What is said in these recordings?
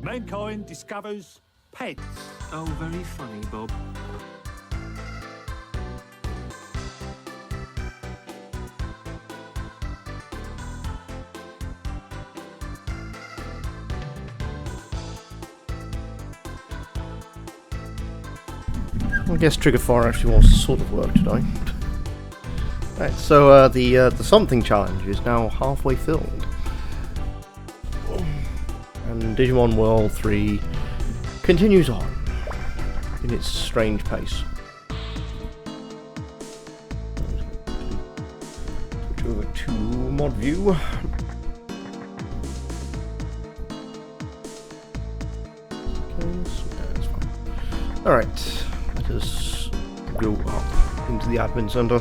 Mankind discovers pets. Oh, very funny, Bob. I guess Trigger 4 actually wants to sort of work today. Right, so the something challenge is now halfway filled. And Digimon World 3 continues on in its strange pace. Switch over to mod view. Alright, let us go up into the admin center,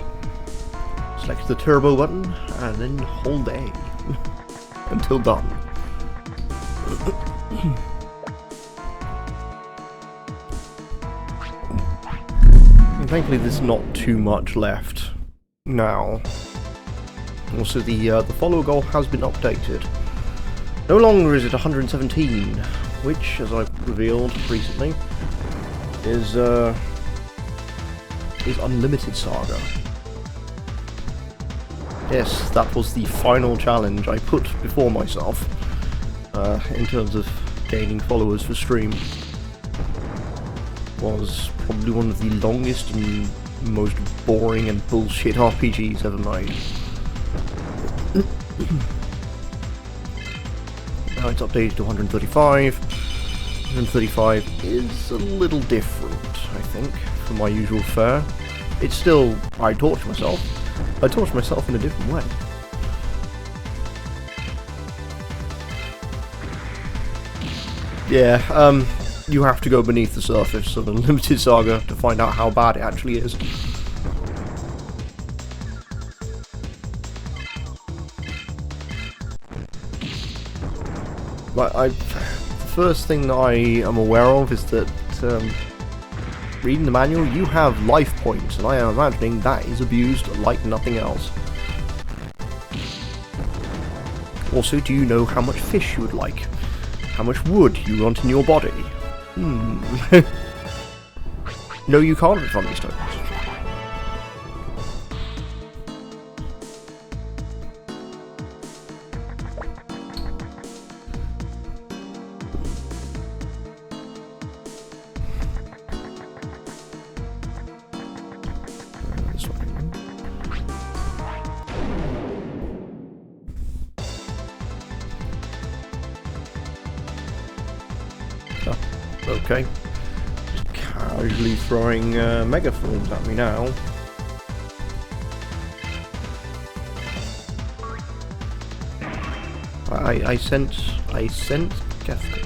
select the turbo button, and then hold A until done. And thankfully there's not too much left now. Also the follower goal has been updated. No longer is it 117, which, as I've revealed recently, is Unlimited Saga. Yes, that was the final challenge I put before myself in terms of gaining followers for stream. Was probably one of the longest and most boring and bullshit RPGs ever made. Now it's updated to 135. 135 is a little different, I think, from my usual fare. It's still, I torture myself in a different way. Yeah, you have to go beneath the surface of Unlimited Saga to find out how bad it actually is. The first thing that I am aware of is that, reading the manual, you have life points, and I am imagining that is abused like nothing else. Also, do you know how much fish you would like? How much wood you want in your body? No, you can't refund these tokens. Okay, just casually throwing megaforms at me now. I sent Kefka.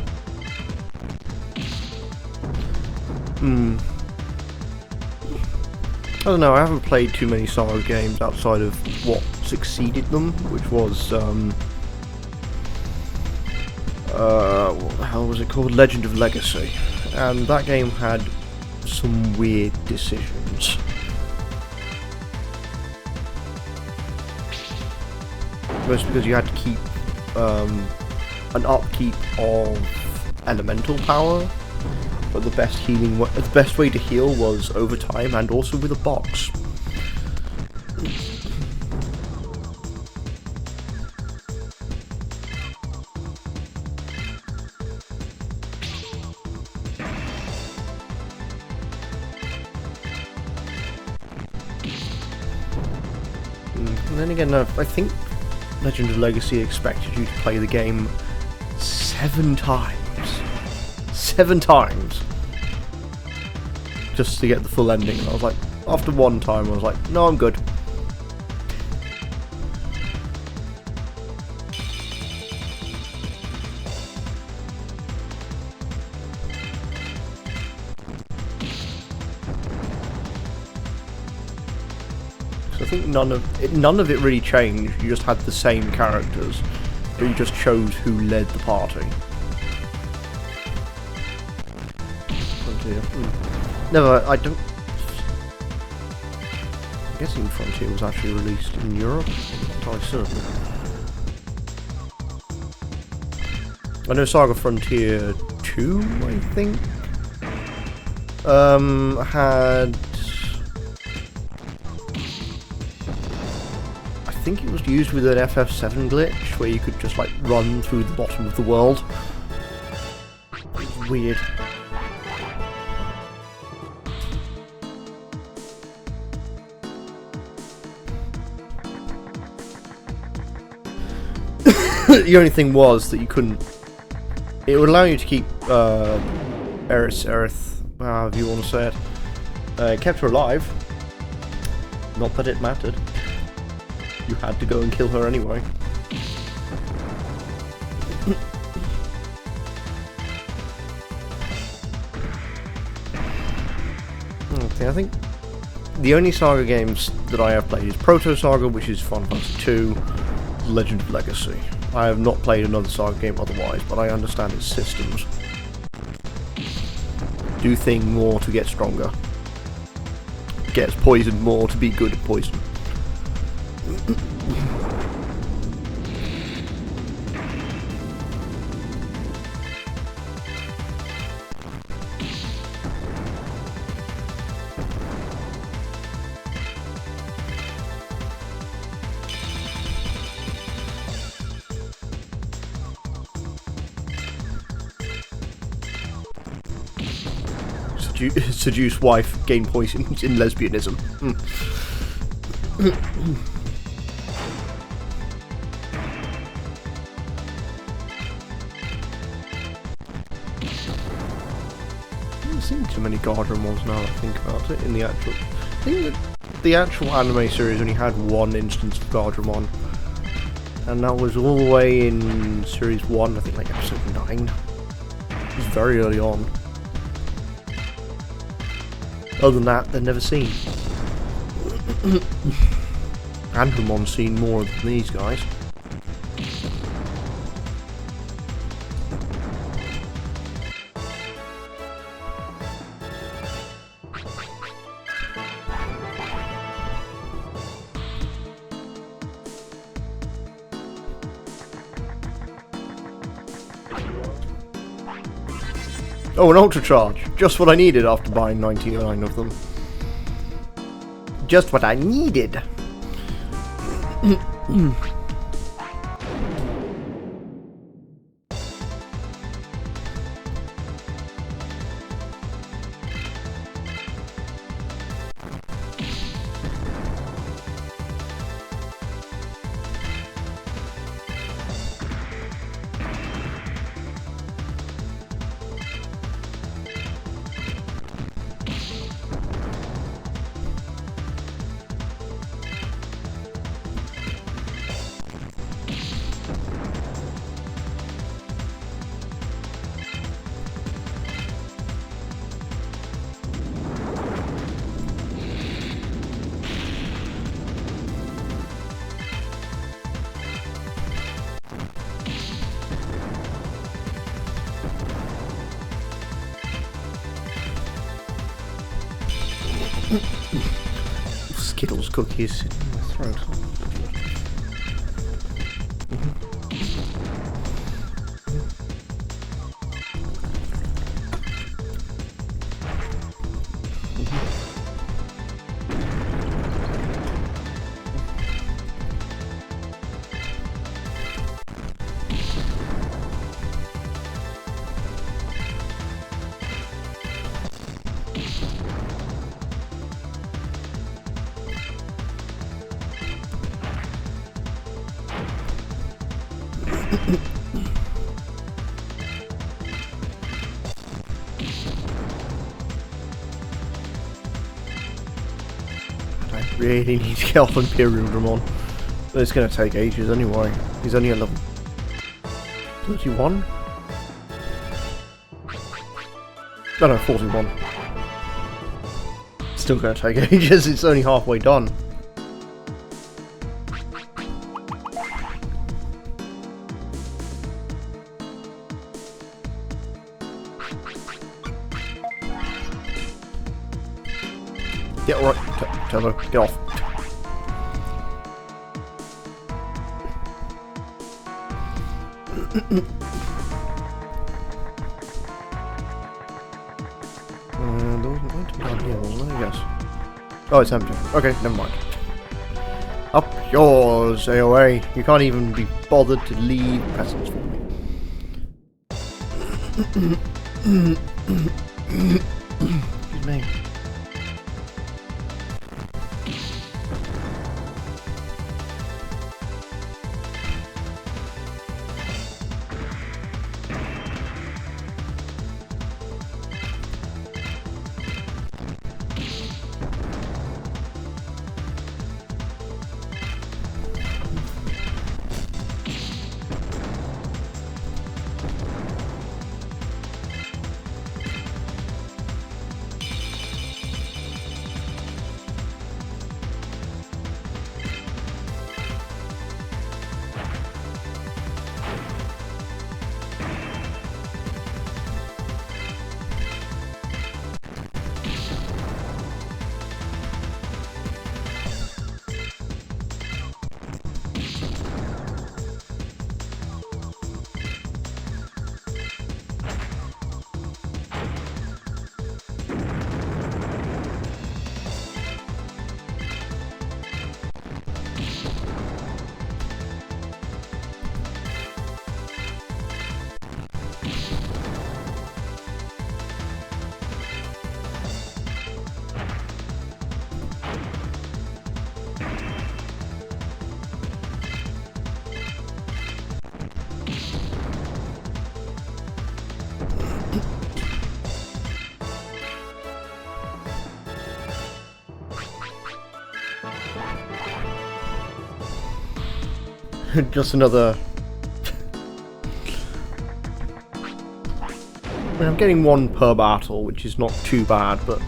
I don't know, I haven't played too many Saga games outside of what succeeded them, which was what the hell was it called? Legend of Legacy. And that game had some weird decisions. Mostly because you had to keep an upkeep of elemental power, but the best way to heal was over time and also with a box. And then again, I think Legend of Legacy expected you to play the game 7 times. 7 times! Just to get the full ending, and I was like, after one time I was like, no, I'm good. I think none of it really changed. You just had the same characters, but you just chose who led the party. Frontier. Never. I don't. I'm guessing Frontier was actually released in Europe. I'm not entirely certain. I know Saga Frontier 2, I think, had... I think it was used with an FF7 glitch, where you could just, like, run through the bottom of the world. It was weird. The only thing was that you couldn't... It would allow you to keep Aerith, however you want to say it. It kept her alive. Not that it mattered. You had to go and kill her anyway. Okay, I think the only Saga games that I have played is Proto Saga, which is Final Fantasy 2, Legend of Legacy. I have not played another Saga game otherwise, but I understand its systems. Do thing more to get stronger. Gets poisoned more to be good at poison. Seduce wife, gain poison in lesbianism. I haven't seen too many Gardramons now that I think about it in the actual... I think that the actual anime series only had one instance of Gardramon. And that was all the way in series 1, I think like episode 9. It was very early on. Other than that, they're never seen. Andromon's seen more than these guys. Oh, an Ultra Charge! Just what I needed after buying 99 of them. Just what I needed! Skittles cookies in my throat. I really need to get off Imperial Dramon. But it's going to take ages anyway. He's only at level 31? No, no, 41. Still going to take ages, it's only halfway done. Yeah, alright, Tello, get off. There wasn't an item down here, wasn't there? Yes. Oh, it's empty. Okay, never mind. Up yours, AOA. You can't even be bothered to leave presents for me. Excuse me. Just another... I mean, I'm getting one per battle, which is not too bad, but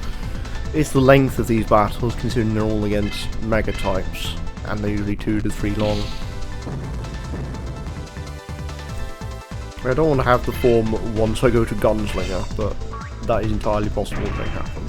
it's the length of these battles, considering they're all against mega types, and they're usually 2 to 3 long. I don't want to have the form once I go to Gunslinger, but that is entirely possible to make happen.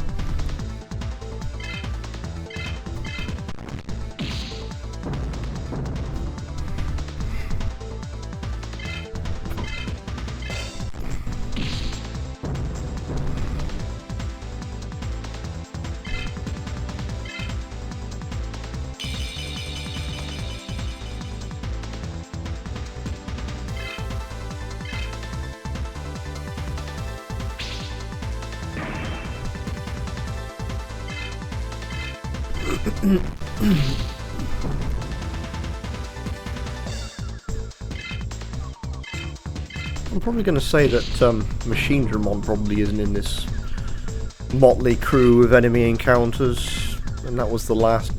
I'm probably going to say that Machine Dramon probably isn't in this motley crew of enemy encounters, and that was the last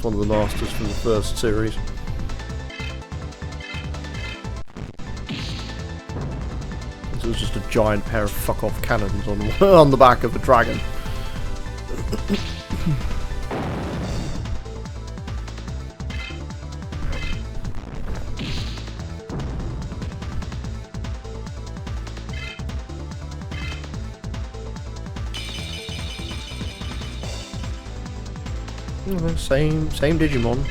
one of the masters from the first series. It was just a giant pair of fuck-off cannons on the back of a dragon. Same Digimon.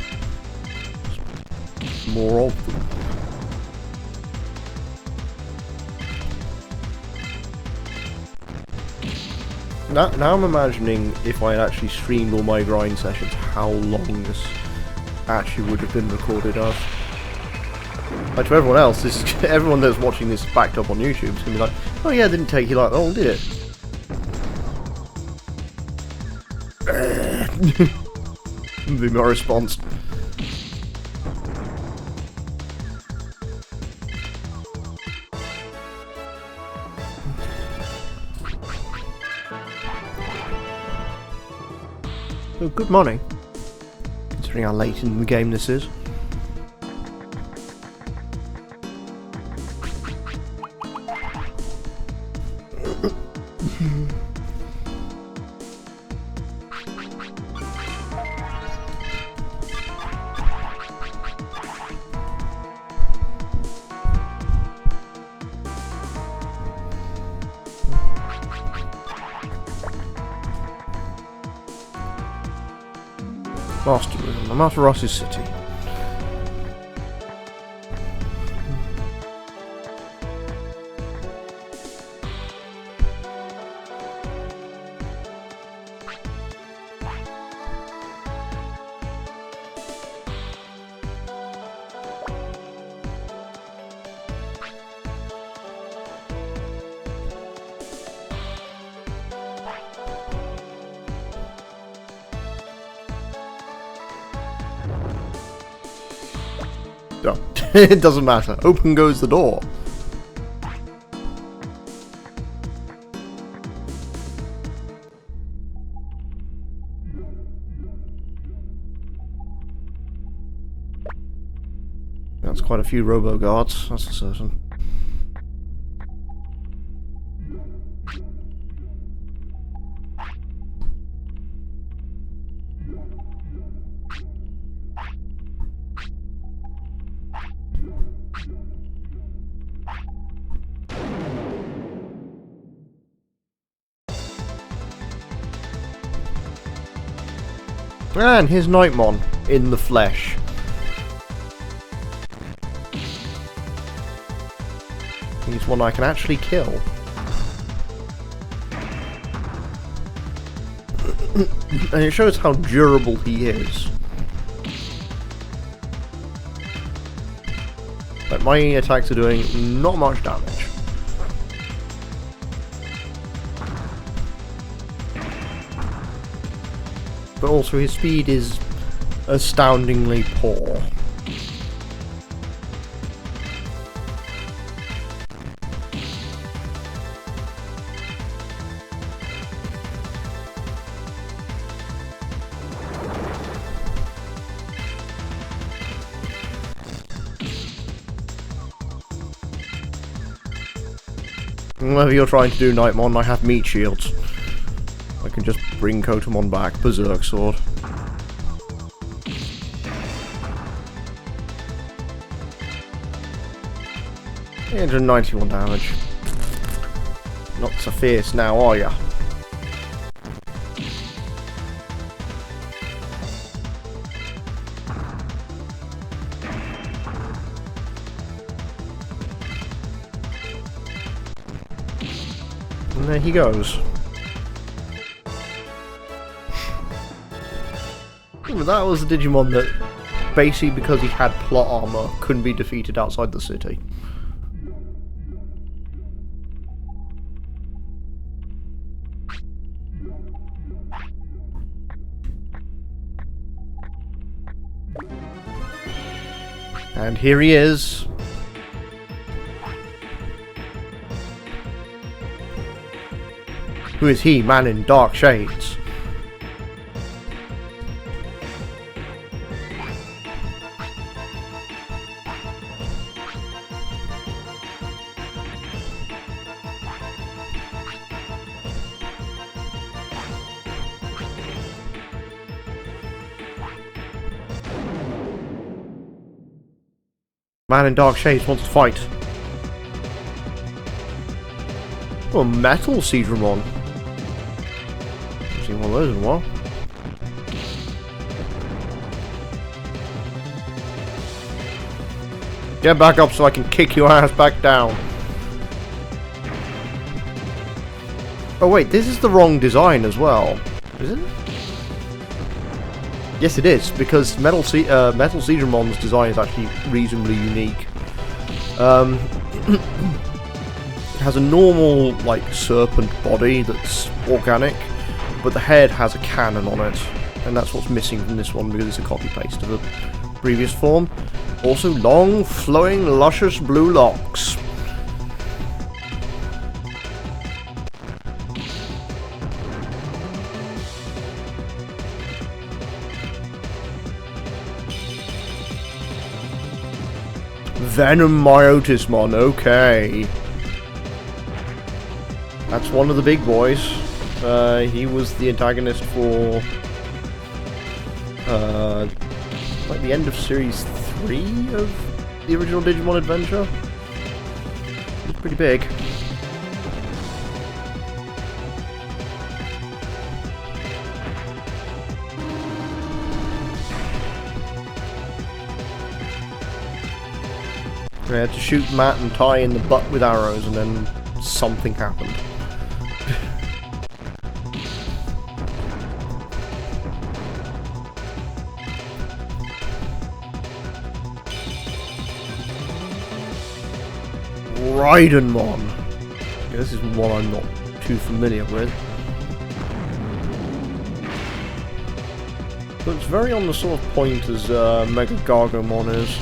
Just more of them. Now I'm imagining if I had actually streamed all my grind sessions, how long this actually would have been recorded as. Like, to everyone else, everyone that's watching this backed up on YouTube is going to be like, oh yeah, it didn't take you like that long, did it? Be my response. Oh, good morning, considering how late in the game this is. Master Room, Amaterasu's city. Oh, it doesn't matter. Open goes the door. That's quite a few robo-guards, that's for certain. And here's Nightmon in the flesh. He's one I can actually kill. And it shows how durable he is. Like, my attacks are doing not much damage. But also his speed is astoundingly poor. Whatever you're trying to do, Nightmon, I have meat shields. I can just bring Kotamon back. Berserk Sword. 891 damage. Not so fierce now, are ya? And there he goes. But that was the Digimon that, basically because he had plot armor, couldn't be defeated outside the city. And here he is. Who is he, man in dark shades? Man in dark shades wants to fight. Oh, metal Seedramon. I've seen one of those in a while. Get back up so I can kick your ass back down. Oh wait, this is the wrong design as well. Is it? Yes, it is, because Metal Seedramon's design is actually reasonably unique. It has a normal, like, serpent body that's organic, but the head has a cannon on it, and that's what's missing from this one because it's a copy-paste of the previous form. Also, long, flowing, luscious blue locks. Venom Myotismon, okay. That's one of the big boys. He was the antagonist for like the end of Series 3 of the original Digimon Adventure. He's pretty big. I had to shoot Matt and Ty in the butt with arrows, and then something happened. Raidenmon! Yeah, this is one I'm not too familiar with. But it's very on the sort of point as Mega Gargomon is.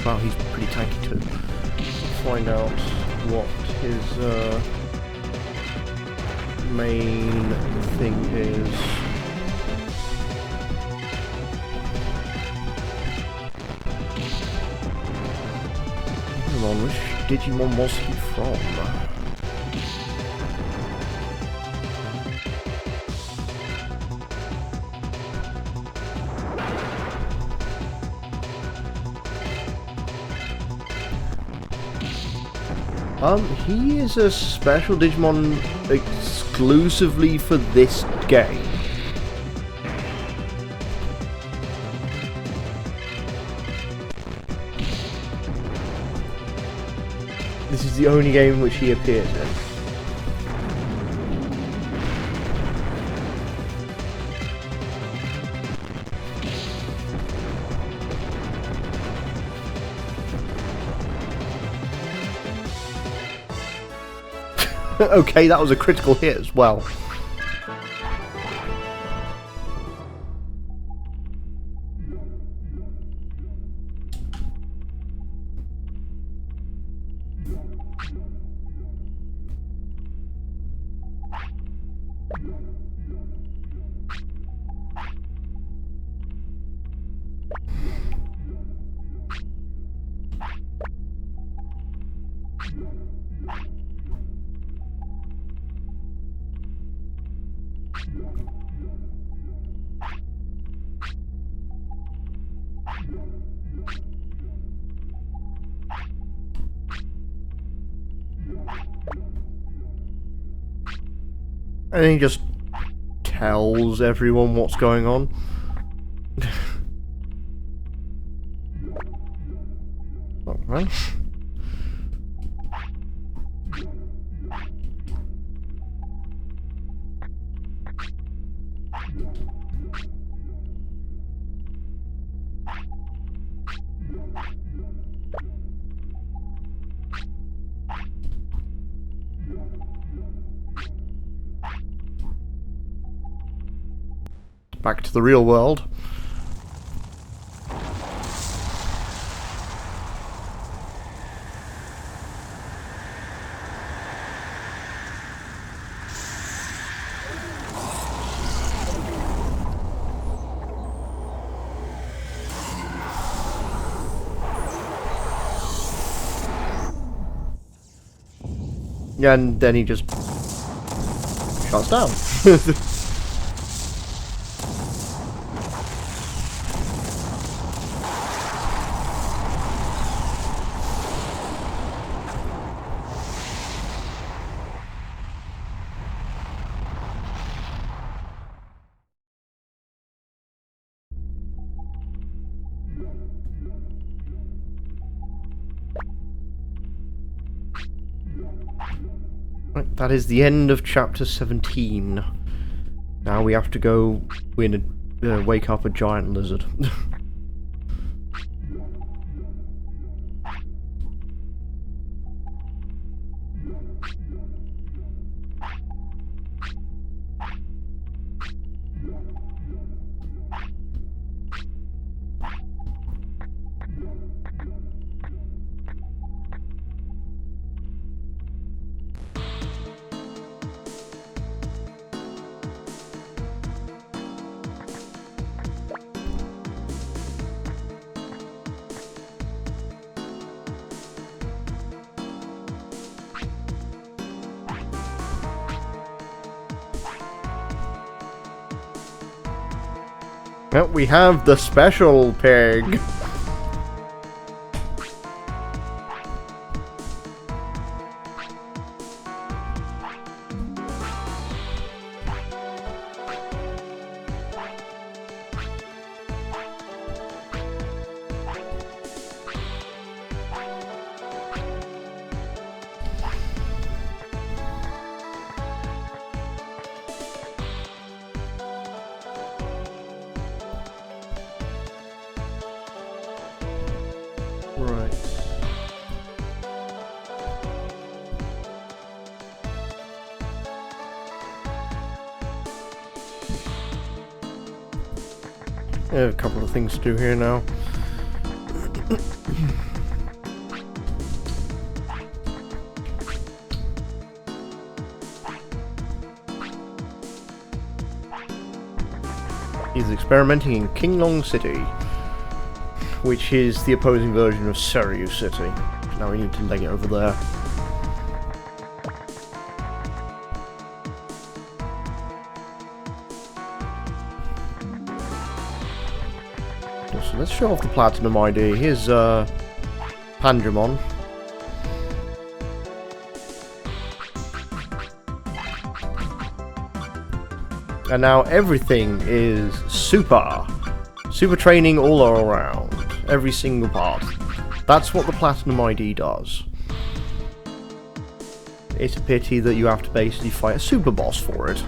Well, he's pretty tanky too. Let's find out what his main thing is. Hold on, which Digimon was he from? He is a special Digimon exclusively for this game. This is the only game in which he appears in. Okay, that was a critical hit as well. And then he just tells everyone what's going on. Oh, man. Back to the real world. Yeah, and then he just shuts down. Right, that is the end of chapter 17. Now we have to go wake up a giant lizard. Well, we have the special pig. Right. I have a couple of things to do here now. He's experimenting in Kinglong City, which is the opposing version of Seryu City. Now we need to leg it over there. So let's show off the Platinum ID. Here's Panjamon. And now everything is super. Super training all around. Every single part. That's what the Platinum ID does. It's a pity that you have to basically fight a super boss for it.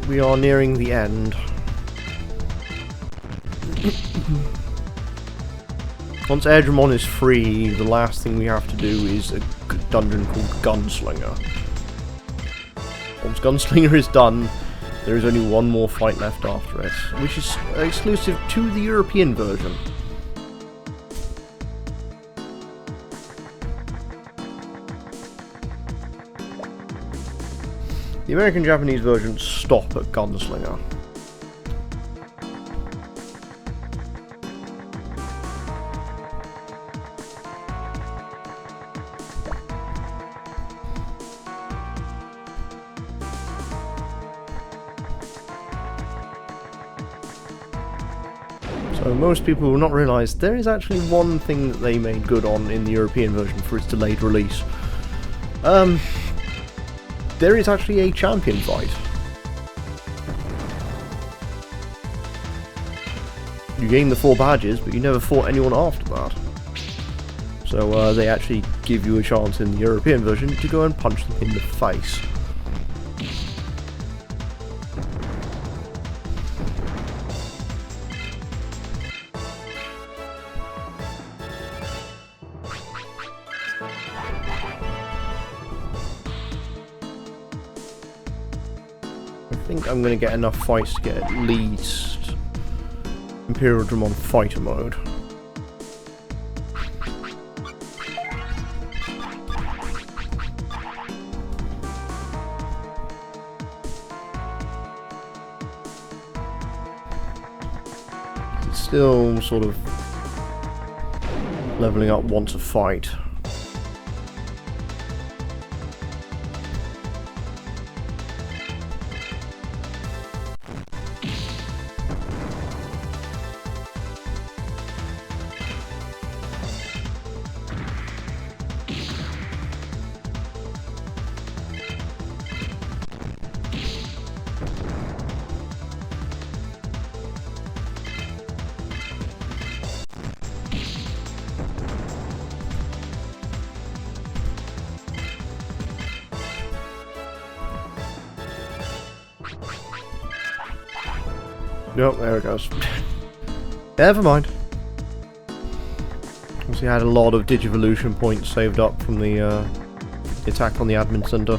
We are nearing the end. Once Airdramon is free, the last thing we have to do is a dungeon called Gunslinger. Once Gunslinger is done, there is only one more fight left after it, which is exclusive to the European version. The American-Japanese versions stop at Gunslinger. So most people will not realise there is actually one thing that they made good on in the European version for its delayed release. There is actually a champion fight. You gain the 4 badges, but you never fought anyone after that. So they actually give you a chance in the European version to go and punch them in the face. I think I'm going to get enough fights to get at least Imperial Dramon Fighter Mode. It's still sort of leveling up once a fight. Nope, there it goes. Never mind. Obviously, I had a lot of Digivolution points saved up from the attack on the admin center.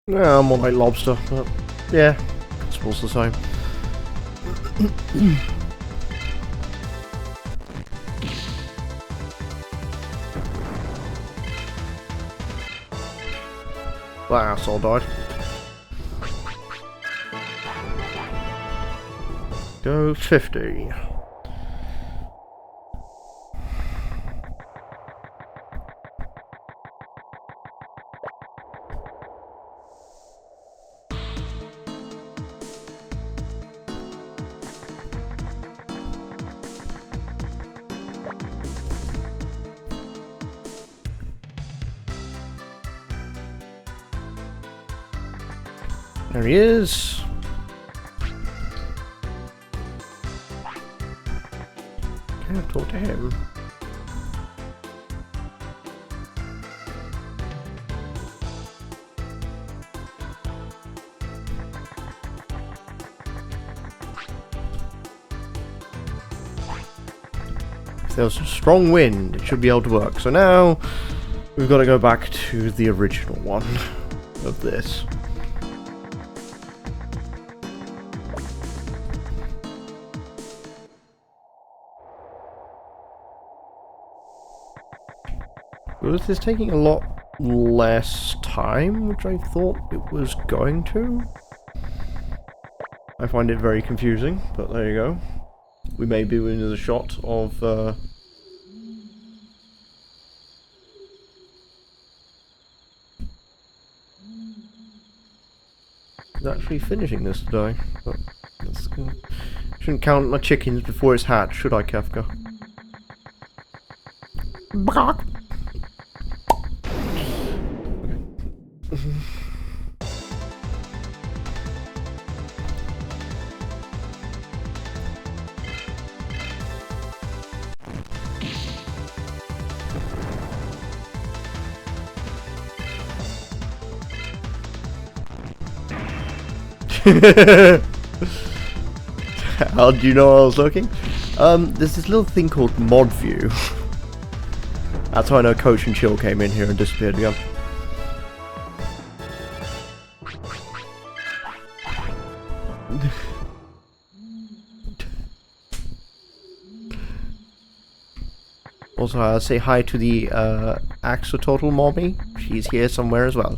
Yeah, more like lobster, but yeah, principle's the same. That asshole died. Go 50. There he is. Can't talk to him. If there's a strong wind, it should be able to work. So now we've got to go back to the original one of this. This is taking a lot less time, which I thought it was going to. I find it very confusing, but there you go. We may be in the shot of actually finishing this today. But that's good. Shouldn't count my chickens before it's hatched, should I, Kafka? How do you know I was looking? There's this little thing called mod view. That's how I know Coach and Chill came in here and disappeared again. Also, say hi to the Axolotl mommy. She's here somewhere as well.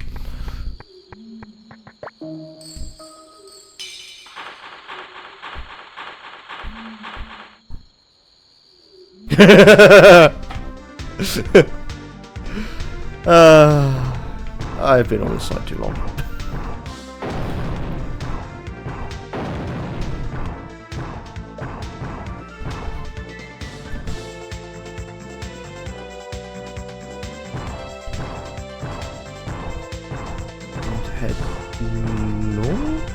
I've been on this side too long. Head north?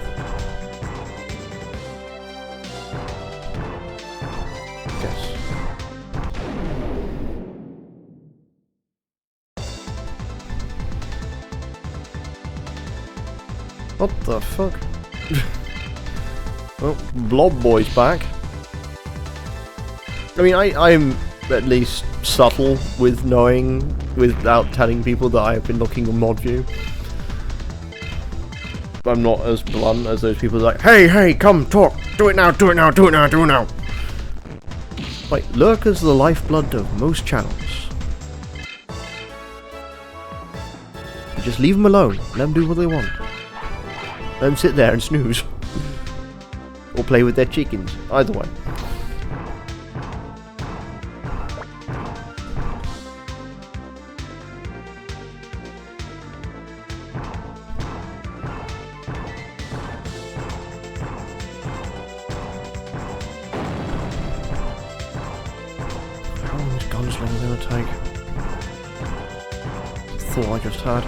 Yes. What the fuck? Well, Blob Boy's back. I mean, I'm at least subtle with knowing, without telling people that I've been looking on mod view. I'm not as blunt as those people like, hey, come, talk, do it now, do it now, do it now, do it now. Like, lurkers are the lifeblood of most channels. You just leave them alone, let them do what they want. Let them sit there and snooze. Or play with their chickens, either way. How long is Gunslinger gonna take? Thought I just had.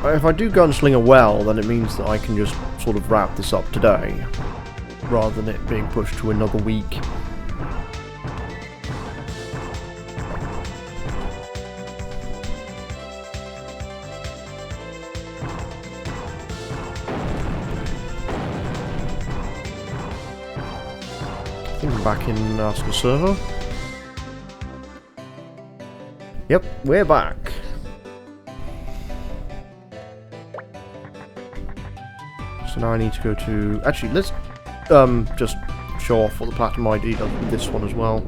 If I do Gunslinger well, then it means that I can just sort of wrap this up today, rather than it being pushed to another week. think I'm back in Ask a Server. Yep, we're back. So now I need to go to... Actually, let's just show off what the Platinum ID does with this one as well.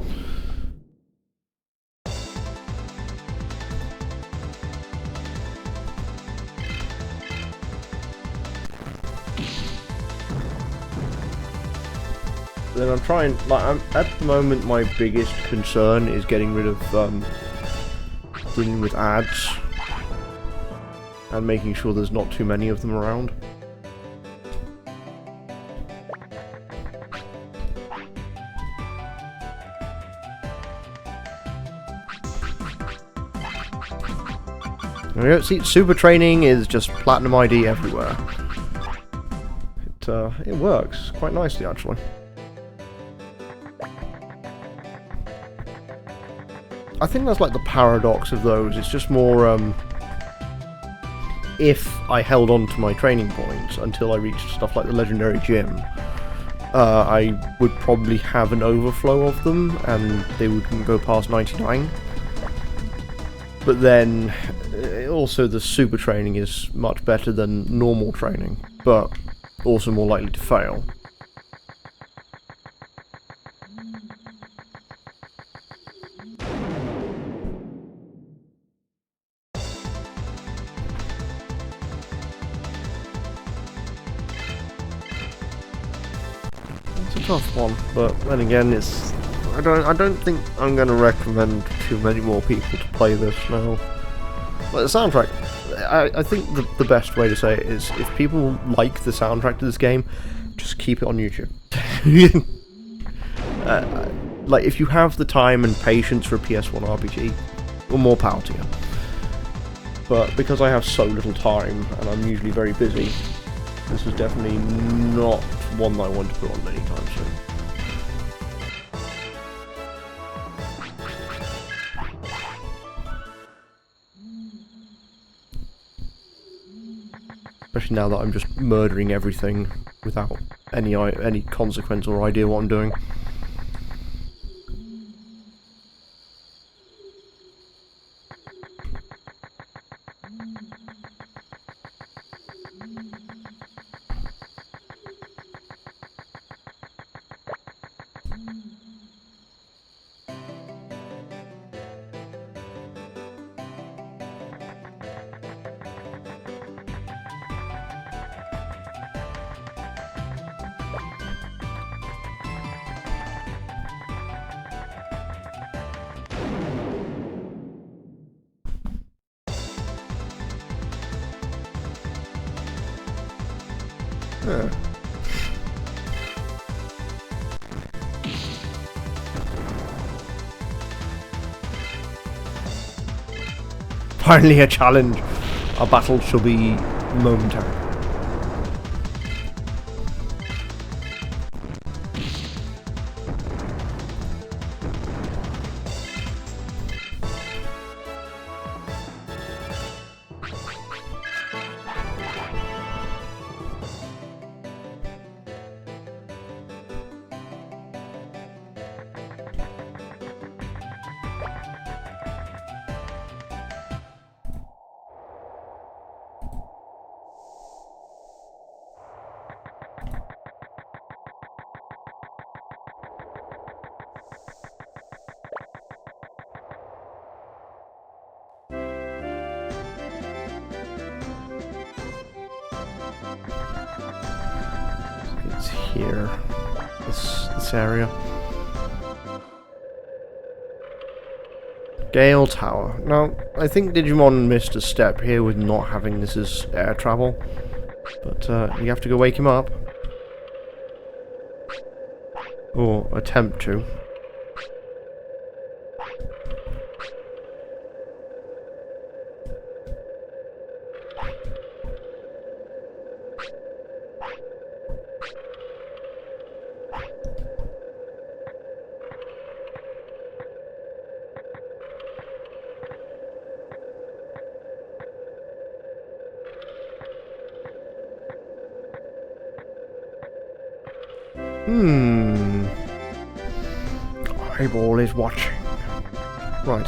Then I'm trying, at the moment my biggest concern is getting rid of dealing with ads and making sure there's not too many of them around. There we go. See, super training is just Platinum ID everywhere. It works quite nicely actually. I think that's like the paradox of those. It's just more, if I held on to my training points until I reached stuff like the Legendary Gym, I would probably have an overflow of them, and they wouldn't go past 99. But then, also the super training is much better than normal training, but also more likely to fail. Tough one, but then again, it's I don't think I'm going to recommend too many more people to play this now. But the soundtrack, I think the best way to say it is if people like the soundtrack to this game, just keep it on YouTube. Like if you have the time and patience for a PS1 RPG, well, more power to you. But because I have so little time and I'm usually very busy, this is definitely not one that I want to put on anytime soon. Especially now that I'm just murdering everything without any consequence or idea what I'm doing. Yeah. Finally a challenge. Our battle shall be momentary. It's here. This area. Gale Tower. Now, I think Digimon missed a step here with not having this as air travel. But you have to go wake him up. Or attempt to. eyeball is watching. Right,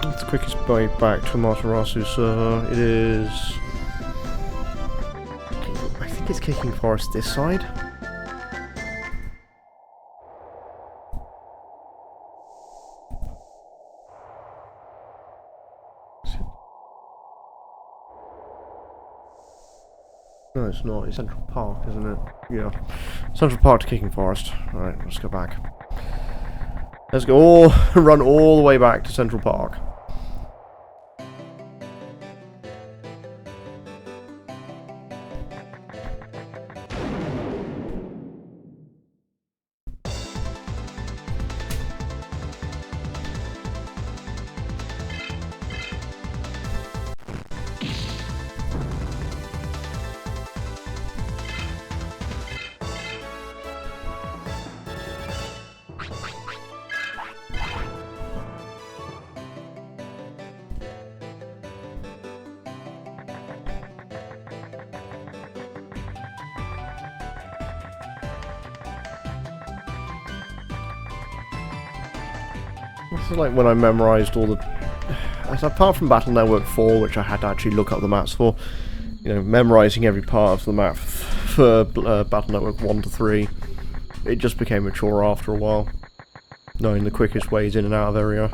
the quickest way back to Amaterasu server, it is... I think it's Kicking Forest this side. No, it's not. It's Central Park, isn't it? Yeah. Central Park to Kicking Forest. Alright, let's go back. Let's go run all the way back to Central Park. This is like when I memorised all the... Apart from Battle Network 4, which I had to actually look up the maps for, you know, memorising every part of the map for Battle Network 1 to 3, it just became a chore after a while, knowing the quickest ways in and out of area.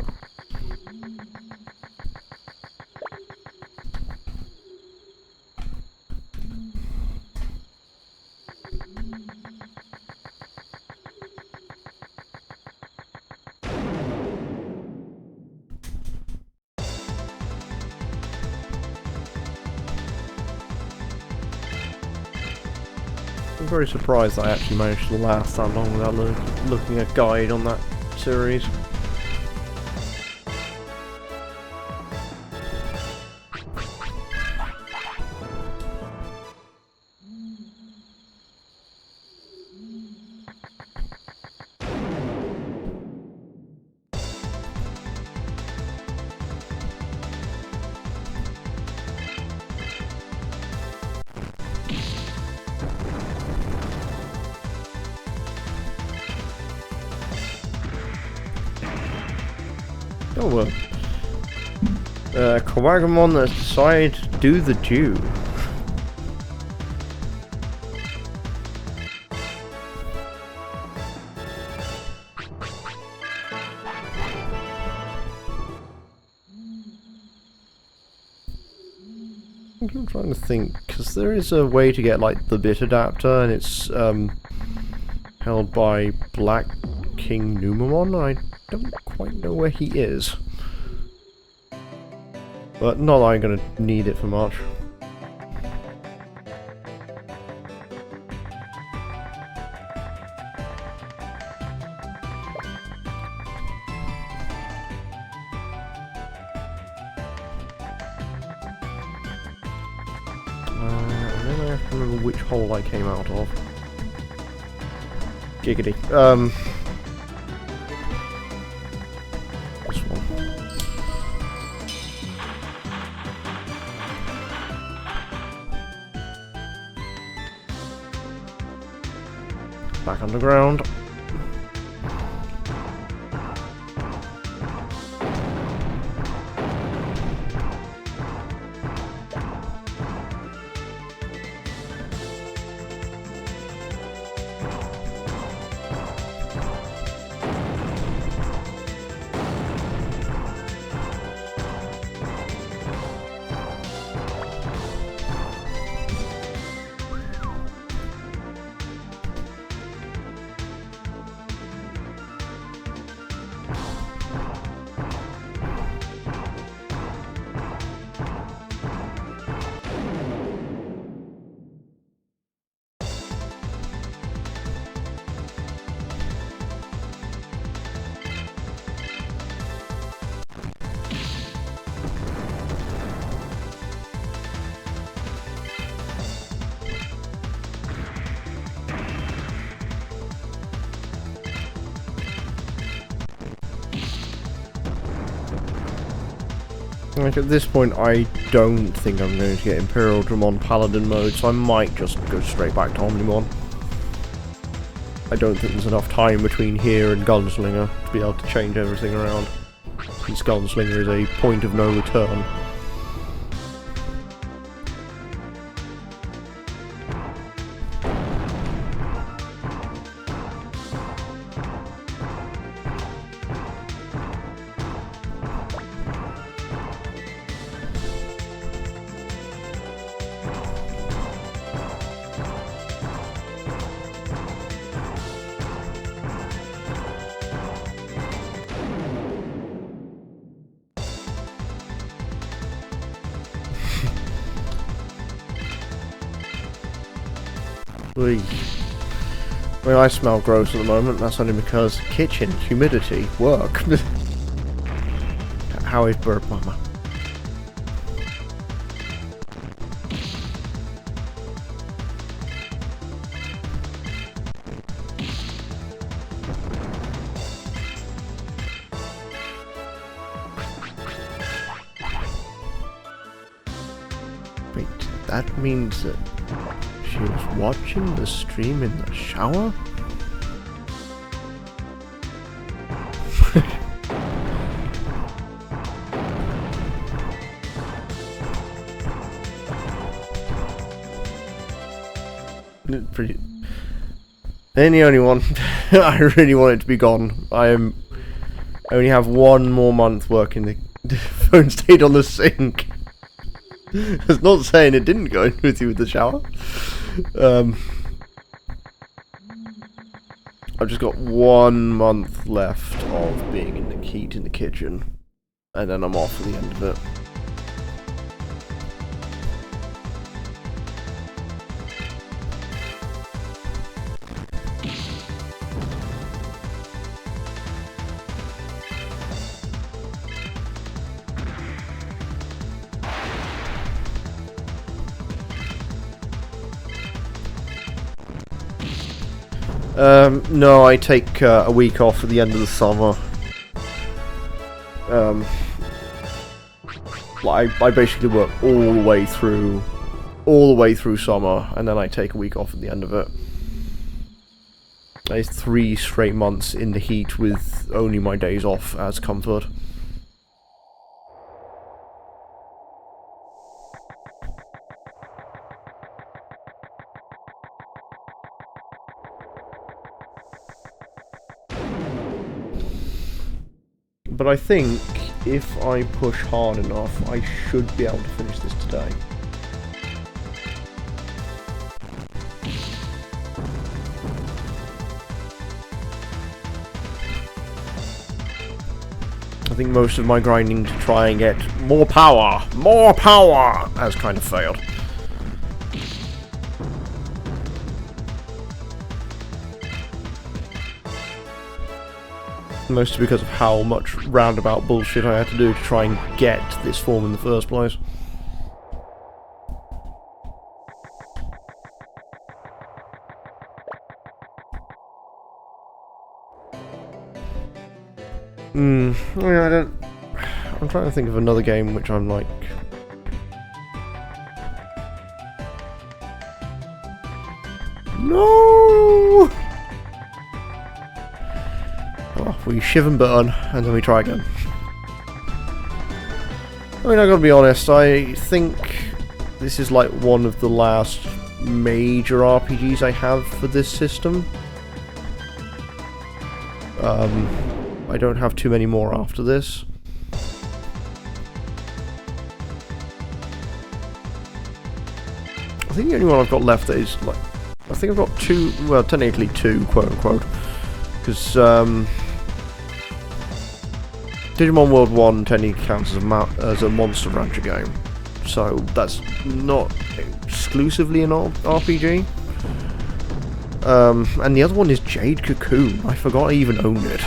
I'm very surprised I actually managed to last that long without looking at a guide on that series. Oh, Kawagamon has decided to do the Jew. I'm trying to think, because there is a way to get like the bit adapter, and it's held by Black King Numamon. I don't quite know where he is, but not that I'm going to need it for much. And then I have to remember which hole I came out of. Giggity. This one. Back underground. Like at this point, I don't think I'm going to get Imperial Dramon Paladin mode, so I might just go straight back to Omnimon. I don't think there's enough time between here and Gunslinger to be able to change everything around, since Gunslinger is a point of no return. I mean, I smell gross at the moment. That's only because kitchen, humidity, work. How is Bird Mama? Wait, that means that she was watching the stream in the shower? Pretty. Then the only one. I really want it to be gone. I only have one more month working. The phone stayed on the sink. It's not saying it didn't go in with you with the shower. I've just got 1 month left of being in the heat in the kitchen, and then I'm off at the end of it. No, I take a week off at the end of the summer. I basically work all the way through summer, and then I take a week off at the end of it. It's 3 straight months in the heat with only my days off as comfort. But I think if I push hard enough, I should be able to finish this today. I think most of my grinding to try and get more power has kind of failed. Mostly because of how much roundabout bullshit I had to do to try and get this form in the first place. I'm trying to think of another game which I'm like... No! Oh, we shiv and burn, and then we try again. I mean, I gotta be honest, I think this is like one of the last major RPGs I have for this system. I don't have too many more after this. I think the only one I've got left that is like... I think I've got 2, well, technically 2, quote-unquote. Because, Digimon World 1 technically counts as a Monster Rancher game. So, that's not exclusively an RPG. And the other one is Jade Cocoon. I forgot I even owned it.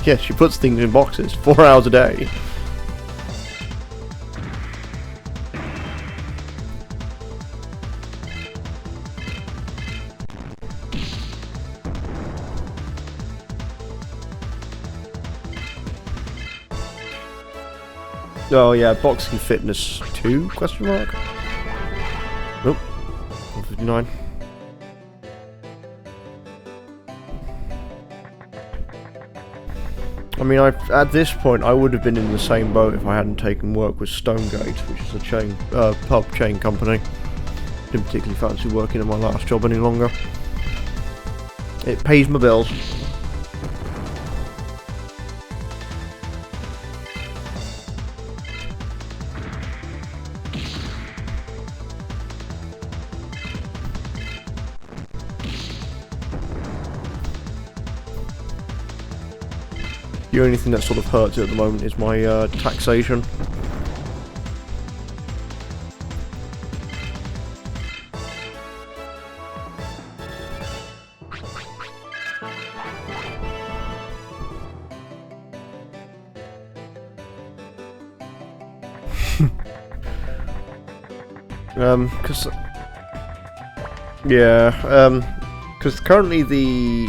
Yes, she puts things in boxes 4 hours a day. Oh yeah, boxing fitness 2? Question mark. Nope. 159. I mean, at this point, I would have been in the same boat if I hadn't taken work with Stonegate, which is a chain, pub chain company. Didn't particularly fancy working in my last job any longer. It pays my bills. The only thing that sort of hurts it at the moment is my taxation. Because currently the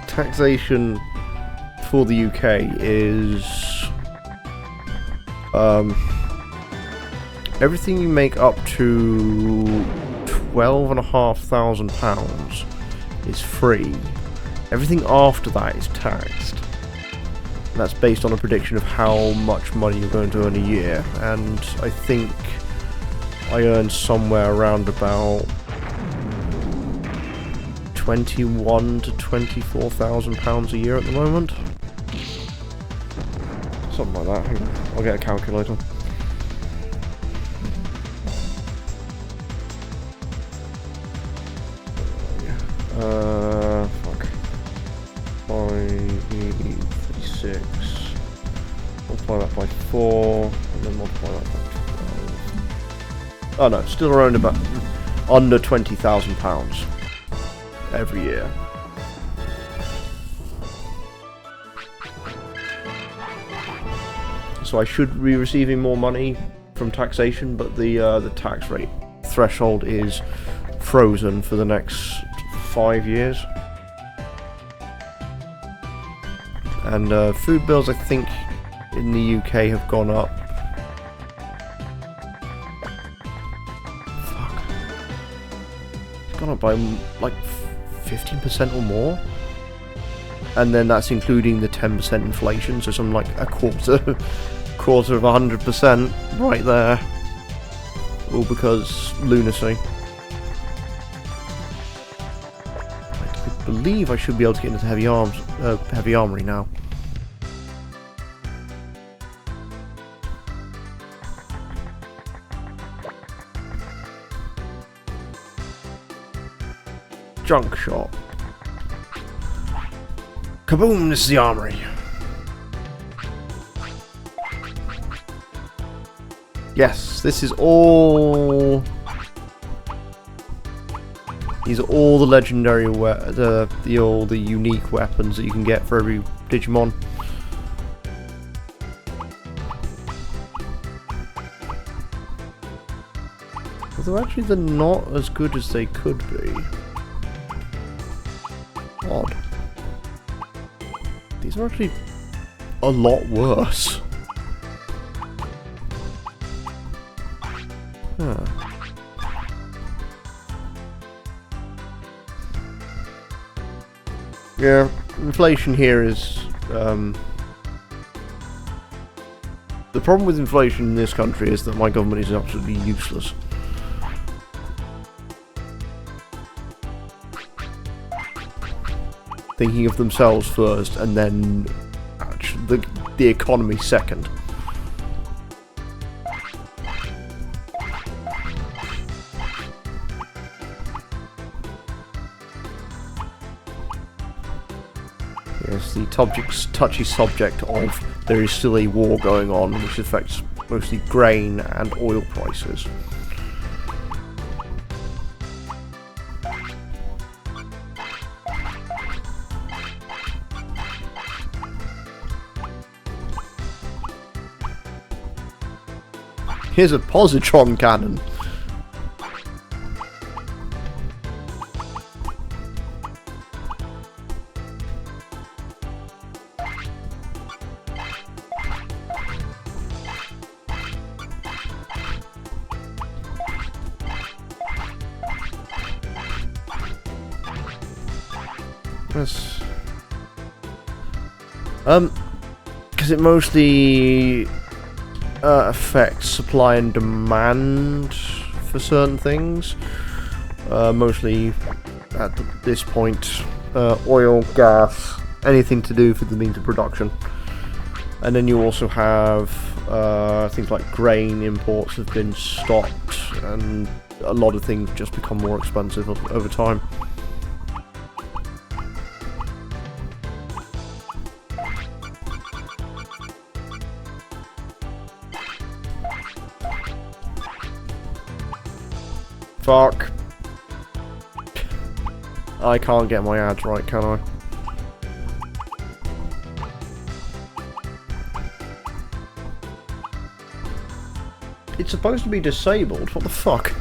taxation for the UK is everything you make up to £12,500 is free. Everything after that is taxed. And that's based on a prediction of how much money you're going to earn a year, and I think I earn somewhere around about £21,000 to £24,000 a year at the moment. Something like that. Hang on. I'll get a calculator. Fuck. 536. Multiply that by 4, and then multiply that by 12. Oh no, still around about under £20,000 every year. So I should be receiving more money from taxation, but the tax rate threshold is frozen for the next 5 years. And food bills, I think, in the UK have gone up. Fuck. It's gone up by like 15% or more. And then that's including the 10% inflation, so something like a quarter of 100% right there. All because lunacy. I believe I should be able to get into heavy armory now. Junk shop. Kaboom! This is the armory. Yes, this is all. These are all the legendary, the unique weapons that you can get for every Digimon. Although actually they're not as good as they could be. Odd. These are actually a lot worse. Huh. Yeah, inflation here is the problem with inflation in this country is that my government is absolutely useless. Thinking of themselves first, and then the economy second. Yes, the touchy subject of there is still a war going on, which affects mostly grain and oil prices. Here's a positron cannon. Yes. Because it mostly affects supply and demand for certain things. Mostly at this point, oil, gas, anything to do with the means of production. And then you also have things like grain imports have been stopped, and a lot of things just become more expensive over time. Fuck. I can't get my ads right, can I? It's supposed to be disabled, what the fuck?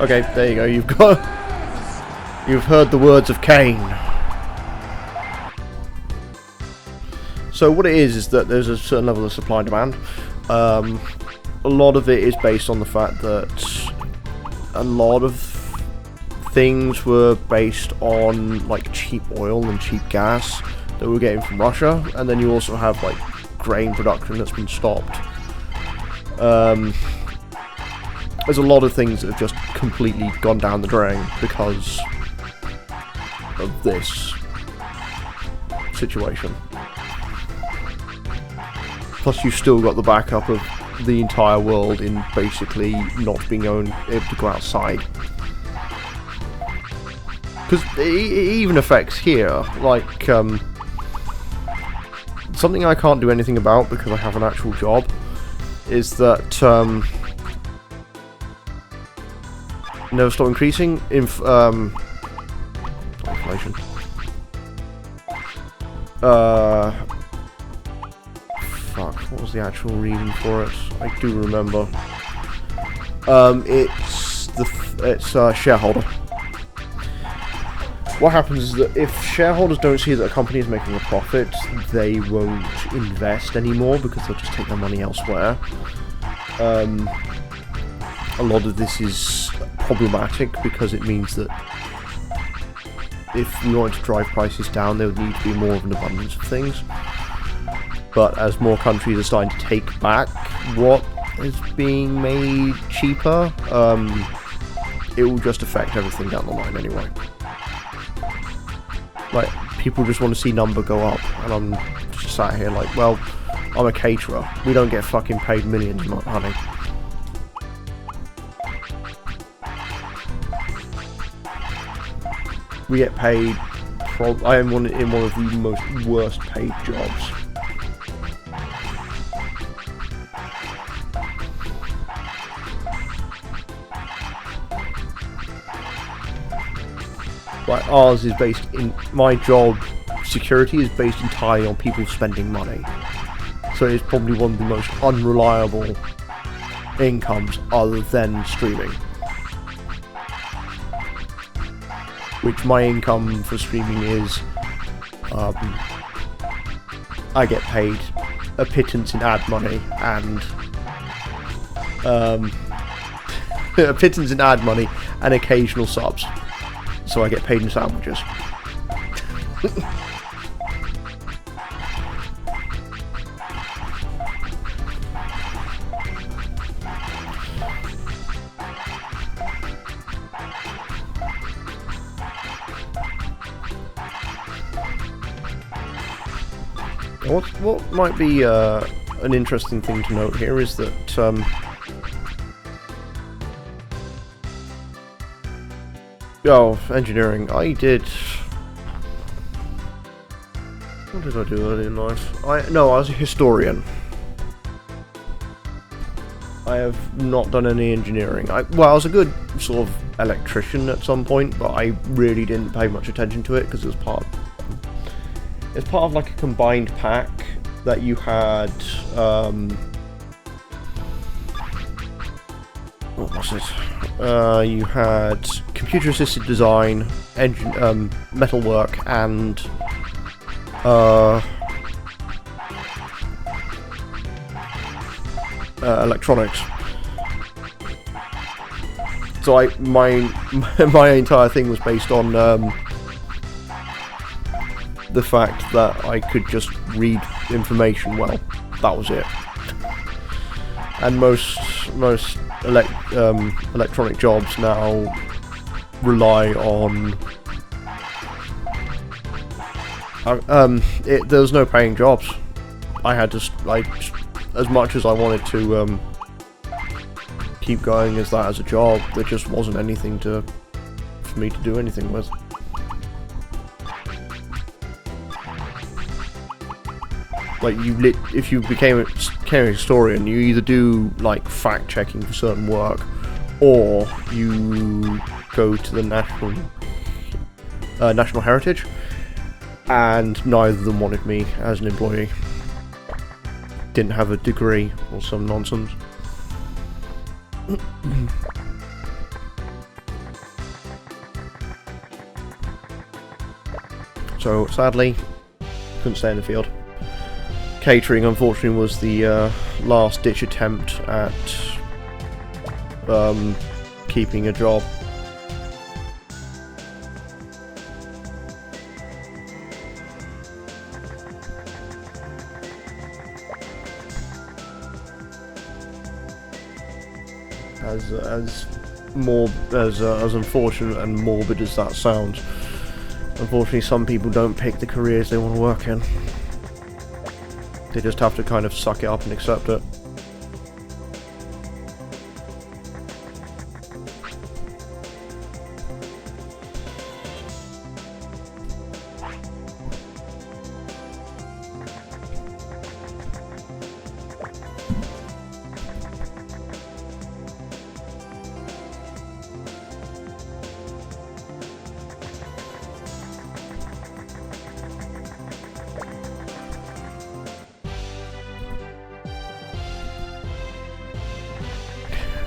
Okay, there you go, you've heard the words of Cain. So what it is that there's a certain level of supply and demand. A lot of it is based on the fact that a lot of things were based on like cheap oil and cheap gas that we're getting from Russia, and then you also have like grain production that's been stopped. There's a lot of things that have just completely gone down the drain because of this situation. Plus you've still got the backup of the entire world in basically not being able to go outside. Because it even affects here, like, something I can't do anything about because I have an actual job, is that, never stop increasing, inflation. Fuck, what was the actual reason for it? I do remember. It's shareholder. What happens is that if shareholders don't see that a company is making a profit, they won't invest anymore because they'll just take their money elsewhere. A lot of this is problematic because it means that if we wanted to drive prices down, there would need to be more of an abundance of things. But as more countries are starting to take back what is being made cheaper, it will just affect everything down the line anyway. Like, people just want to see number go up, and I'm just sat here like, well, I'm a caterer. We don't get fucking paid millions, honey. We get paid, I am in one of the most worst paid jobs. Like, ours is based in, my job, security is based entirely on people spending money. So it's probably one of the most unreliable incomes other than streaming. Which my income for streaming is, I get paid a pittance in ad money and, a pittance in ad money and occasional subs. So I get paid in sandwiches. What might be an interesting thing to note here is that engineering. What did I do early in life? I was a historian. I have not done any engineering. Well, I was a good sort of electrician at some point, but I really didn't pay much attention to it because it was part of like a combined pack that you had. What was it? You had computer-assisted design, engine, metalwork, and electronics. So my entire thing was based on the fact that I could just read information well. That was it. And most electronic jobs now rely on there was no paying jobs. I had to as much as I wanted to keep going as that as a job, there just wasn't anything for me to do anything with. Like if you became a historian, you either do like fact checking for certain work, or you go to the national heritage, and neither of them wanted me as an employee. Didn't have a degree or some nonsense. So sadly, couldn't stay in the field. Catering, unfortunately, was the last-ditch attempt at keeping a job. As unfortunate and morbid as that sounds, unfortunately, some people don't pick the careers they want to work in. They just have to kind of suck it up and accept it.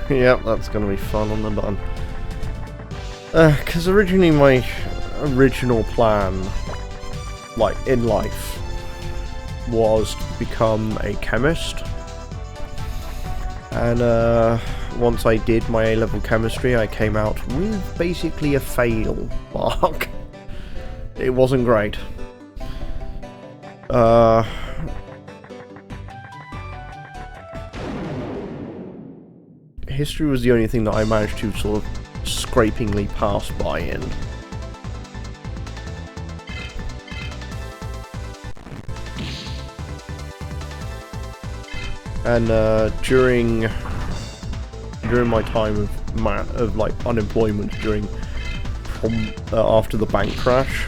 Yep, that's gonna be fun on the button. Because originally my original plan, like, in life, was to become a chemist. And, once I did my A-level chemistry, I came out with basically a fail mark. It wasn't great. History was the only thing that I managed to sort of scrapingly pass by in. And during my time of like unemployment after the bank crash,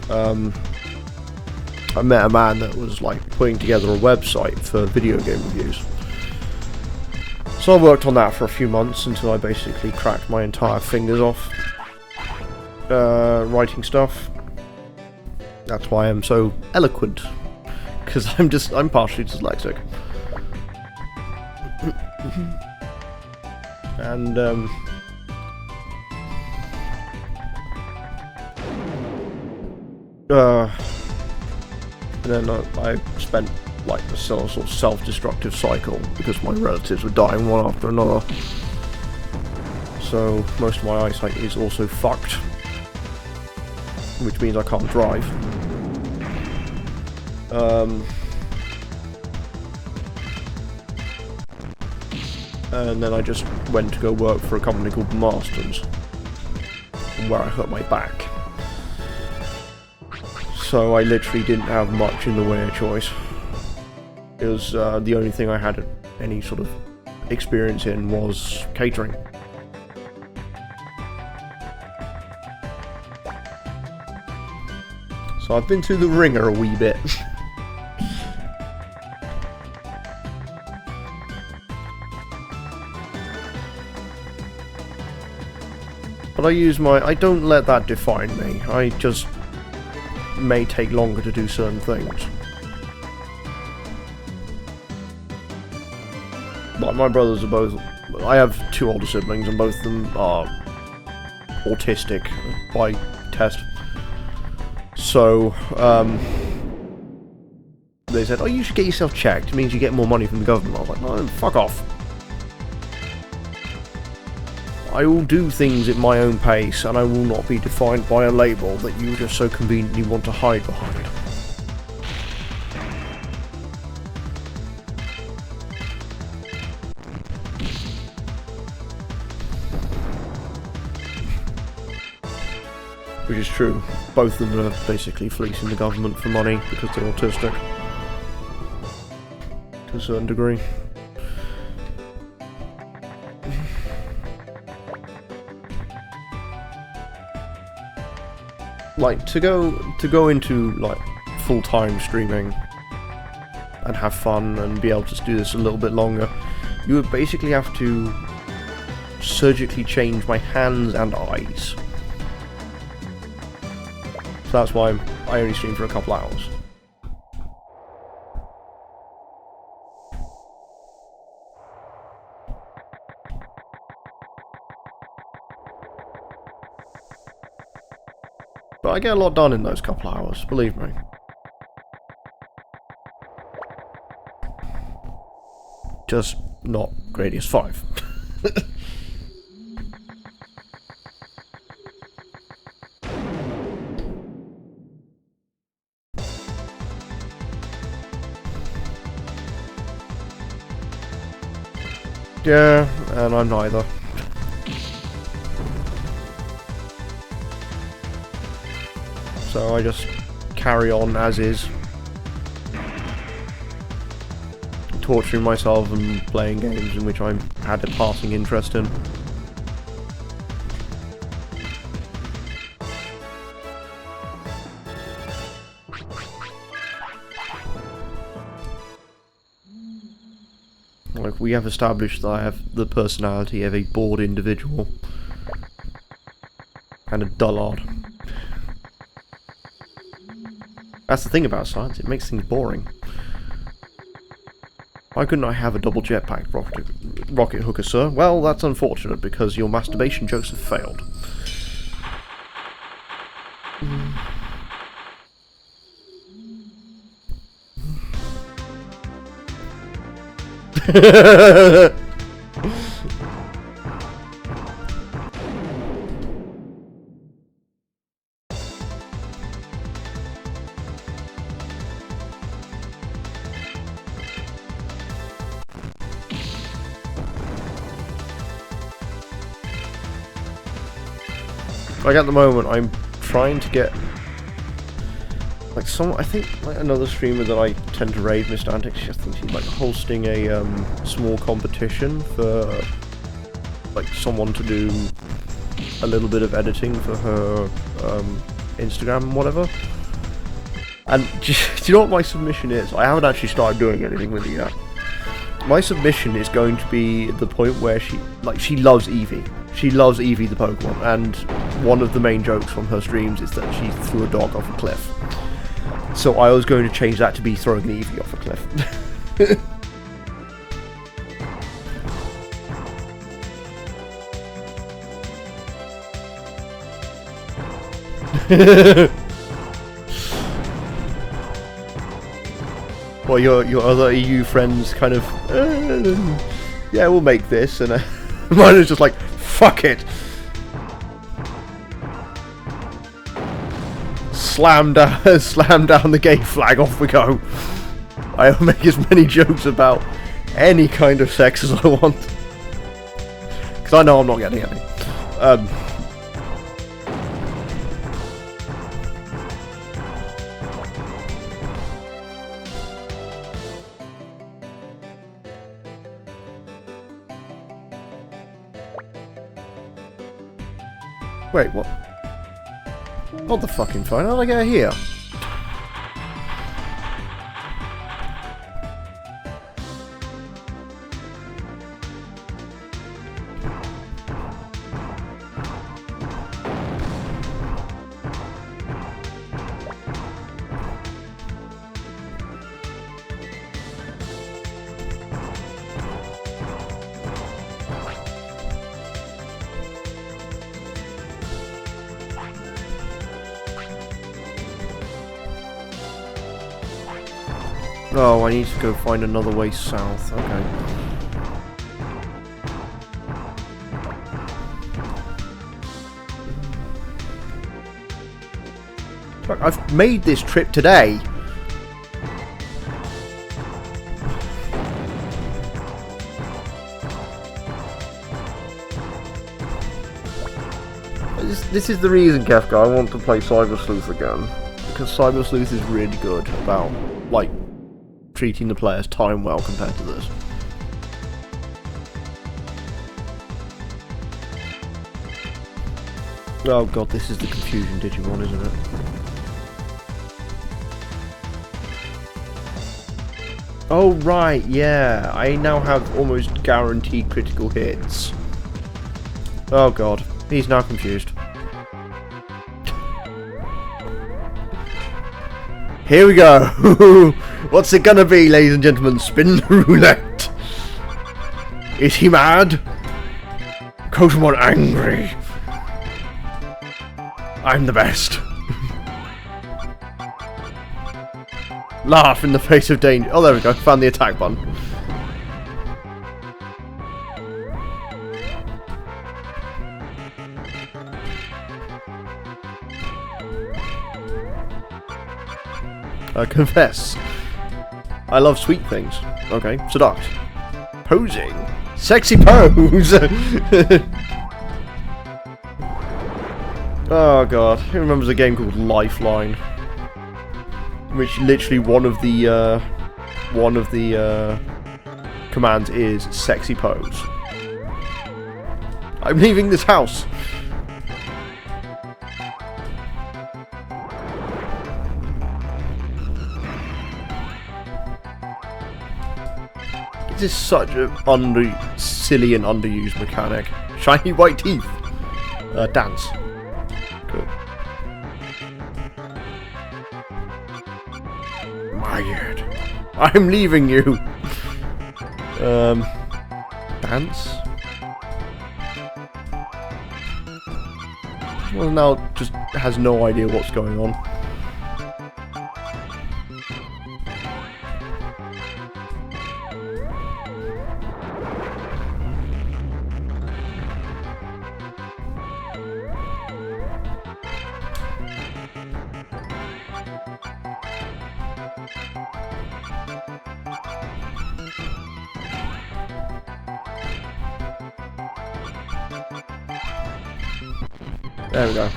I met a man that was like putting together a website for video game reviews. So I worked on that for a few months until I basically cracked my entire fingers off writing stuff. That's why I'm so eloquent, because I'm partially dyslexic. And then I spent like the sort of self-destructive cycle because my relatives were dying one after another. So most of my eyesight is also fucked, which means I can't drive. And then I just went to go work for a company called Marston's, where I hurt my back. So I literally didn't have much in the way of choice. It was the only thing I had any sort of experience in was catering. So I've been through the ringer a wee bit. But I don't let that define me. I just may take longer to do certain things. Like, my brothers are both... I have 2 older siblings, and both of them are autistic by test. So, they said, oh, you should get yourself checked. It means you get more money from the government. I was like, no, fuck off. I will do things at my own pace, and I will not be defined by a label that you just so conveniently want to hide behind. Which is true. Both of them are basically fleecing the government for money because they're autistic. To a certain degree. Like, to go into, like, full-time streaming and have fun and be able to do this a little bit longer, you would basically have to surgically change my hands and eyes. So that's why I only stream for a couple hours. But I get a lot done in those couple of hours, believe me. Just not Gradius 5. Yeah, and I'm neither. So I just carry on as is. Torturing myself and playing games in which I had a passing interest in. Like, we have established that I have the personality of a bored individual. And a dullard. That's the thing about science, it makes things boring. Why couldn't I have a double jetpack rocket hooker, sir? Well, that's unfortunate, because your masturbation jokes have failed. Like, at the moment, I'm trying to get, like, I think, like, another streamer that I tend to rave, Mr. Antics, I think she's, like, hosting a, small competition for, like, someone to do a little bit of editing for her, Instagram and whatever. And, do you know what my submission is? I haven't actually started doing anything with it yet. My submission is going to be the point where she loves Eevee. She loves Eevee the Pokemon, and one of the main jokes from her streams is that she threw a dog off a cliff. So I was going to change that to be throwing an Eevee off a cliff. Well, your other EU friends kind of, yeah, we'll make this, and mine is just like, fuck it. Slam down the gay flag, off we go. I'll make as many jokes about any kind of sex as I want. Because I know I'm not getting any. Wait, what? Not the fucking phone, how did I get here? Oh, I need to go find another way south. Okay. Look, I've made this trip today. This is the reason, Kefka, I want to play Cyber Sleuth again. Because Cyber Sleuth is really good about, like, treating the player's time well compared to this. Oh god, this is the Confusion Digimon, isn't it? Oh right, yeah, I now have almost guaranteed critical hits. Oh god, he's now confused. Here we go! What's it gonna be, ladies and gentlemen? Spin the roulette! Is he mad? Kotamon angry! I'm the best! Laugh in the face of danger. Oh, there we go, found the attack button. Confess. I love sweet things. Okay, seduct. Posing. Sexy pose! Oh god, who remembers a game called Lifeline? Which literally one of the commands is sexy pose. I'm leaving this house! This is such a silly and underused mechanic. Shiny white teeth. Dance. Cool. Mired. I'm leaving you. Dance. Well, now just has no idea what's going on. There we go.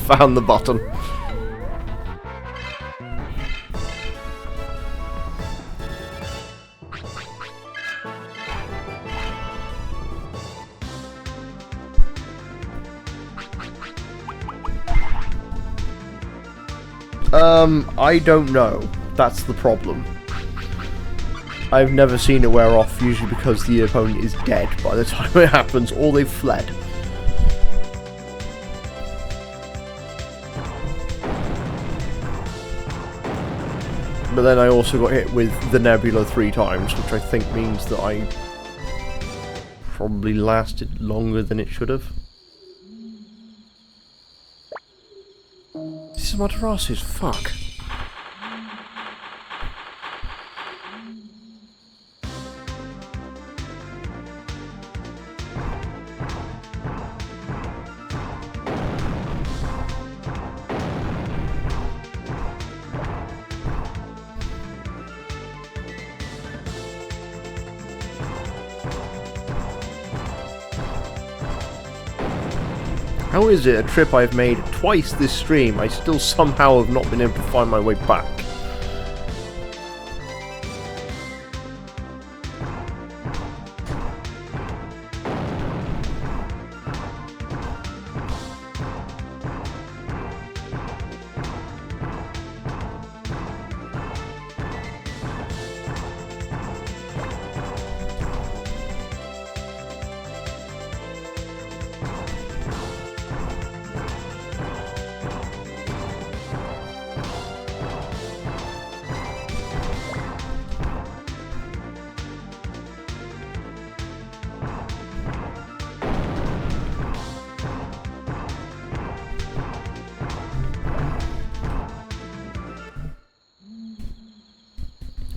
Found the bottom. I don't know. That's the problem. I've never seen it wear off, usually because the opponent is dead by the time it happens, or they've fled. But then I also got hit with the Nebula 3 times, which I think means that I probably lasted longer than it should have. This is Materasu's, fuck. How is it a trip I've made twice this stream, I still somehow have not been able to find my way back?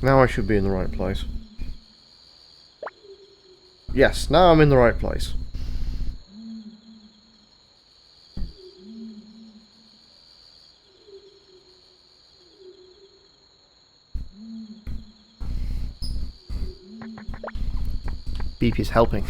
Now I should be in the right place. Yes, now I'm in the right place. Beep is helping.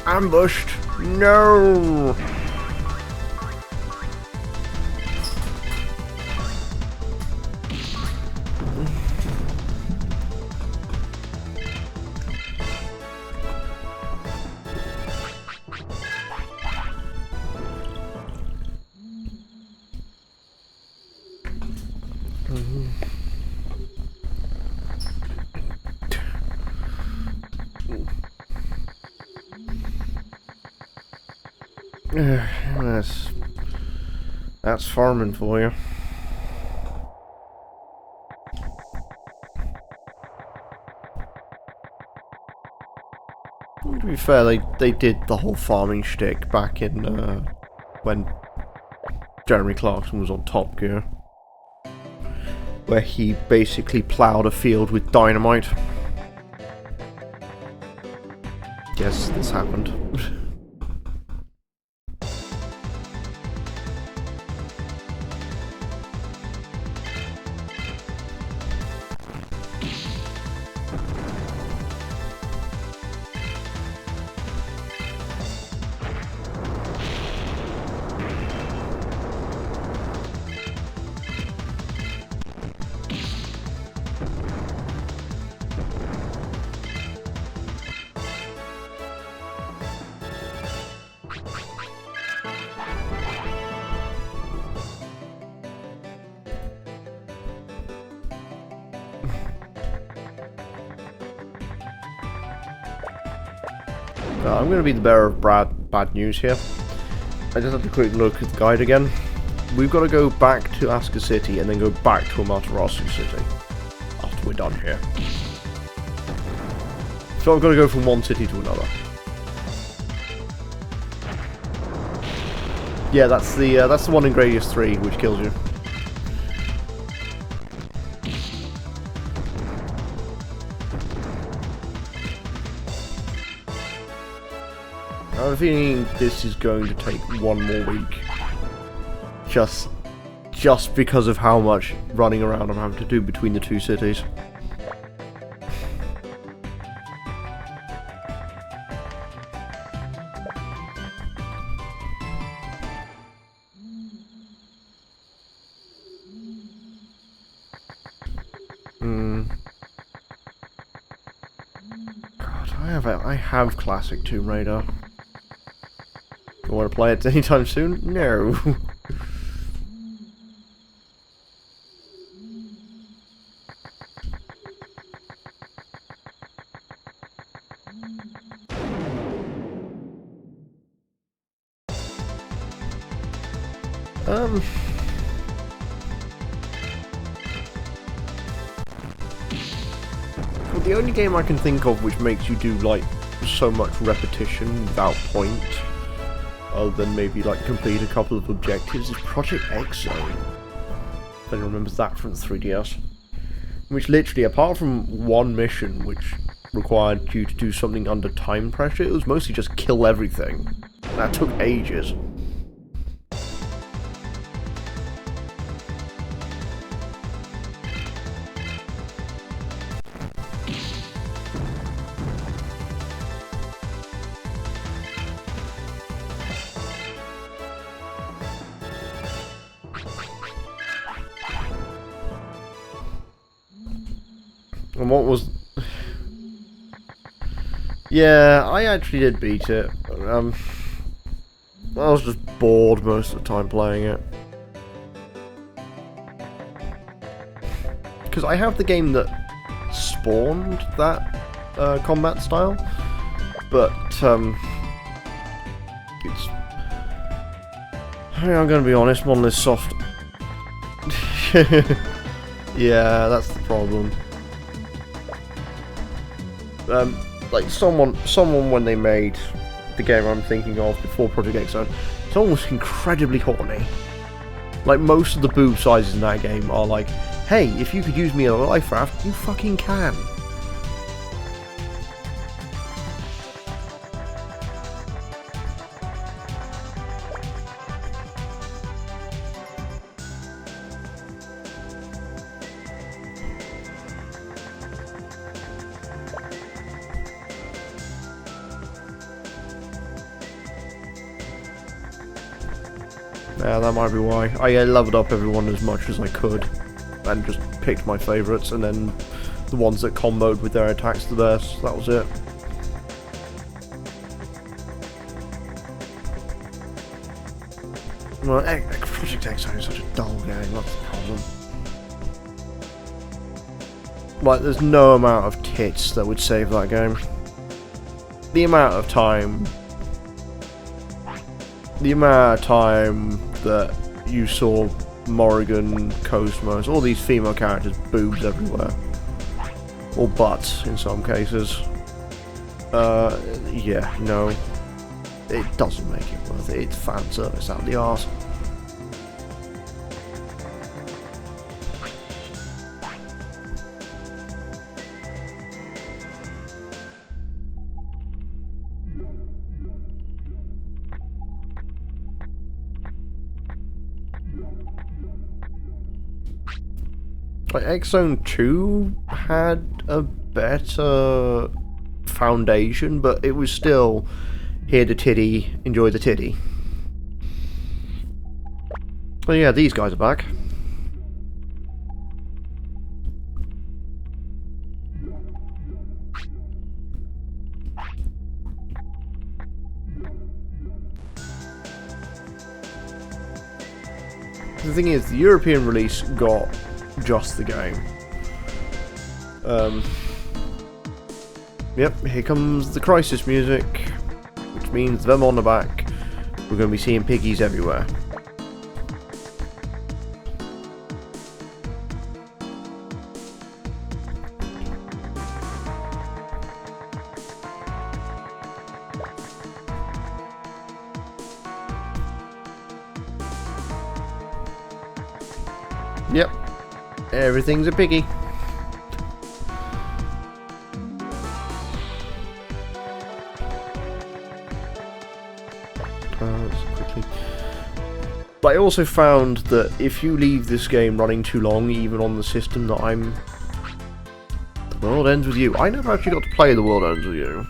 Ambushed! No! That's farming for you. To be fair, they did the whole farming shtick back in when Jeremy Clarkson was on Top Gear, where he basically ploughed a field with dynamite. Yes, this happened. I'm going to be the bearer of bad news here. I just had a quick look at the guide again. We've got to go back to Asuka City and then go back to Amaterasu City after we're done here. So I've got to go from one city to another. Yeah, that's the one in Gradius 3 which kills you. I have a feeling this is going to take one more week. Just because of how much running around I'm having to do between the two cities. God, I have classic Tomb Raider. You want to play it anytime soon? No. Well, the only game I can think of which makes you do, like, so much repetition without point, other than maybe, like, complete a couple of objectives, is Project X Zone. If anyone remembers that from the 3DS. Which literally, apart from one mission which required you to do something under time pressure, it was mostly just kill everything. That took ages. And what was... Yeah, I actually did beat it. I was just bored most of the time playing it. Because I have the game that spawned that combat style, but it's... I'm gonna be honest, Monolith Soft. Yeah, that's the problem. Like someone when they made the game I'm thinking of before Project X Zone, someone was incredibly horny. Like most of the boob sizes in that game are like, hey, if you could use me as a life raft, you fucking can. Yeah, that might be why. I leveled up everyone as much as I could, and just picked my favourites, and then the ones that comboed with their attacks the best. That was it. Well, Project X Zone is such a dull game, that's the problem. Like, there's no amount of tits that would save that game. The amount of time that you saw Morrigan, Cosmos, all these female characters, boobs everywhere. Or butts, in some cases. Yeah, no. It doesn't make it worth it. It's fan service out the arse. Like, X Zone 2 had a better foundation, but it was still hear the titty, enjoy the titty. Oh yeah, these guys are back. The thing is, the European release got just the game. Yep, here comes the Crisis music, which means them on the back. We're going to be seeing piggies everywhere. Yep, everything's a piggy. Quickly. But I also found that if you leave this game running too long, even on the system that I'm... The World Ends With You. I never actually got to play The World Ends With You.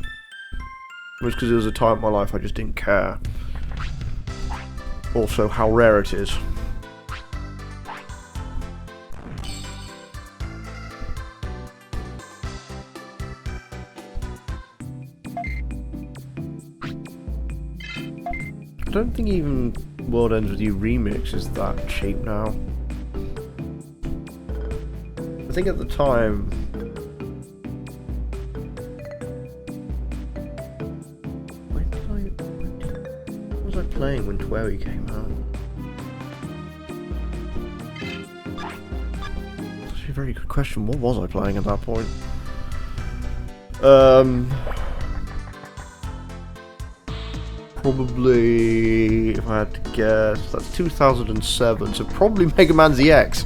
It was because there was a time in my life I just didn't care. Also, how rare it is. I don't think even World Ends With You Remix is that cheap now. I think at the time... What was I playing when Twerry came out? That's actually a very good question. What was I playing at that point? Probably, if I had to guess, that's 2007, so probably Mega Man ZX.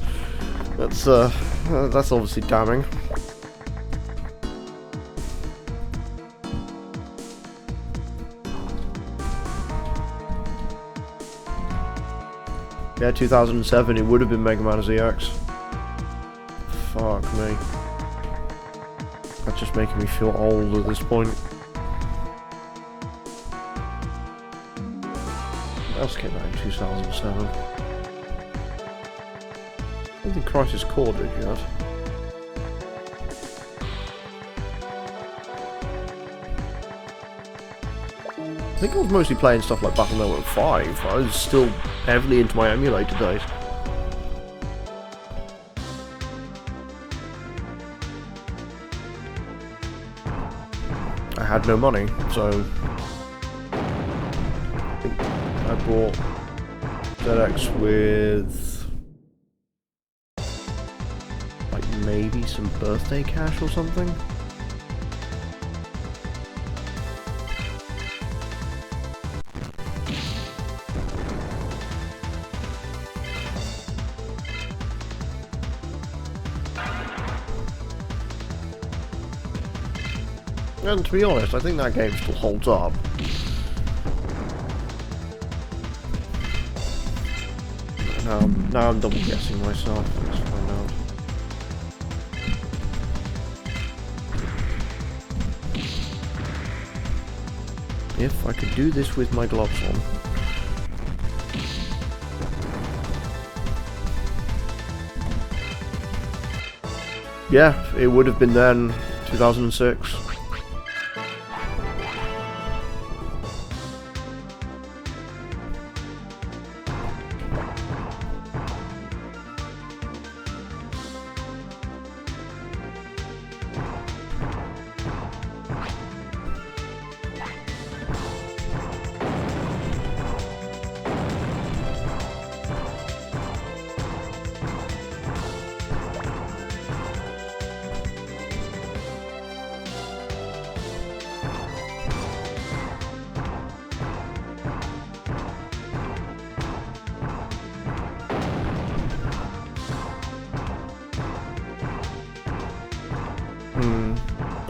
That's obviously damning. Yeah, 2007, it would have been Mega Man ZX. Fuck me. That's just making me feel old at this point. What else came out in 2007? I don't think Crisis Core did yet. think I was mostly playing stuff like Battle Network 5. I was still heavily into my emulator days. I had no money, so I think I bought ZX with like maybe some birthday cash or something. And to be honest, I think that game still holds up. Now I'm double guessing myself. Let's find out. If I could do this with my gloves on. Yeah, it would have been then, 2006.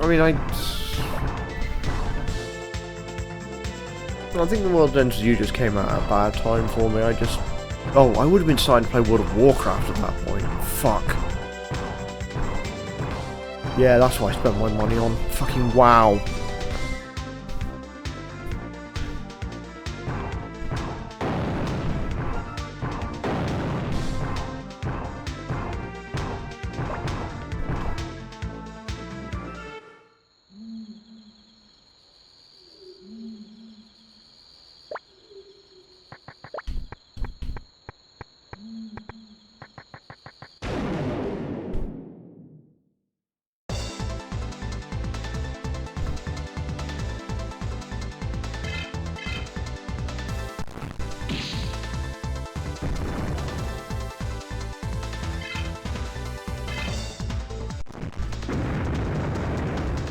I mean, I think the World Ends You just came out at a bad time for me. Oh, I would have been starting to play World of Warcraft at that point. Fuck. Yeah, that's what I spent my money on. Fucking WoW.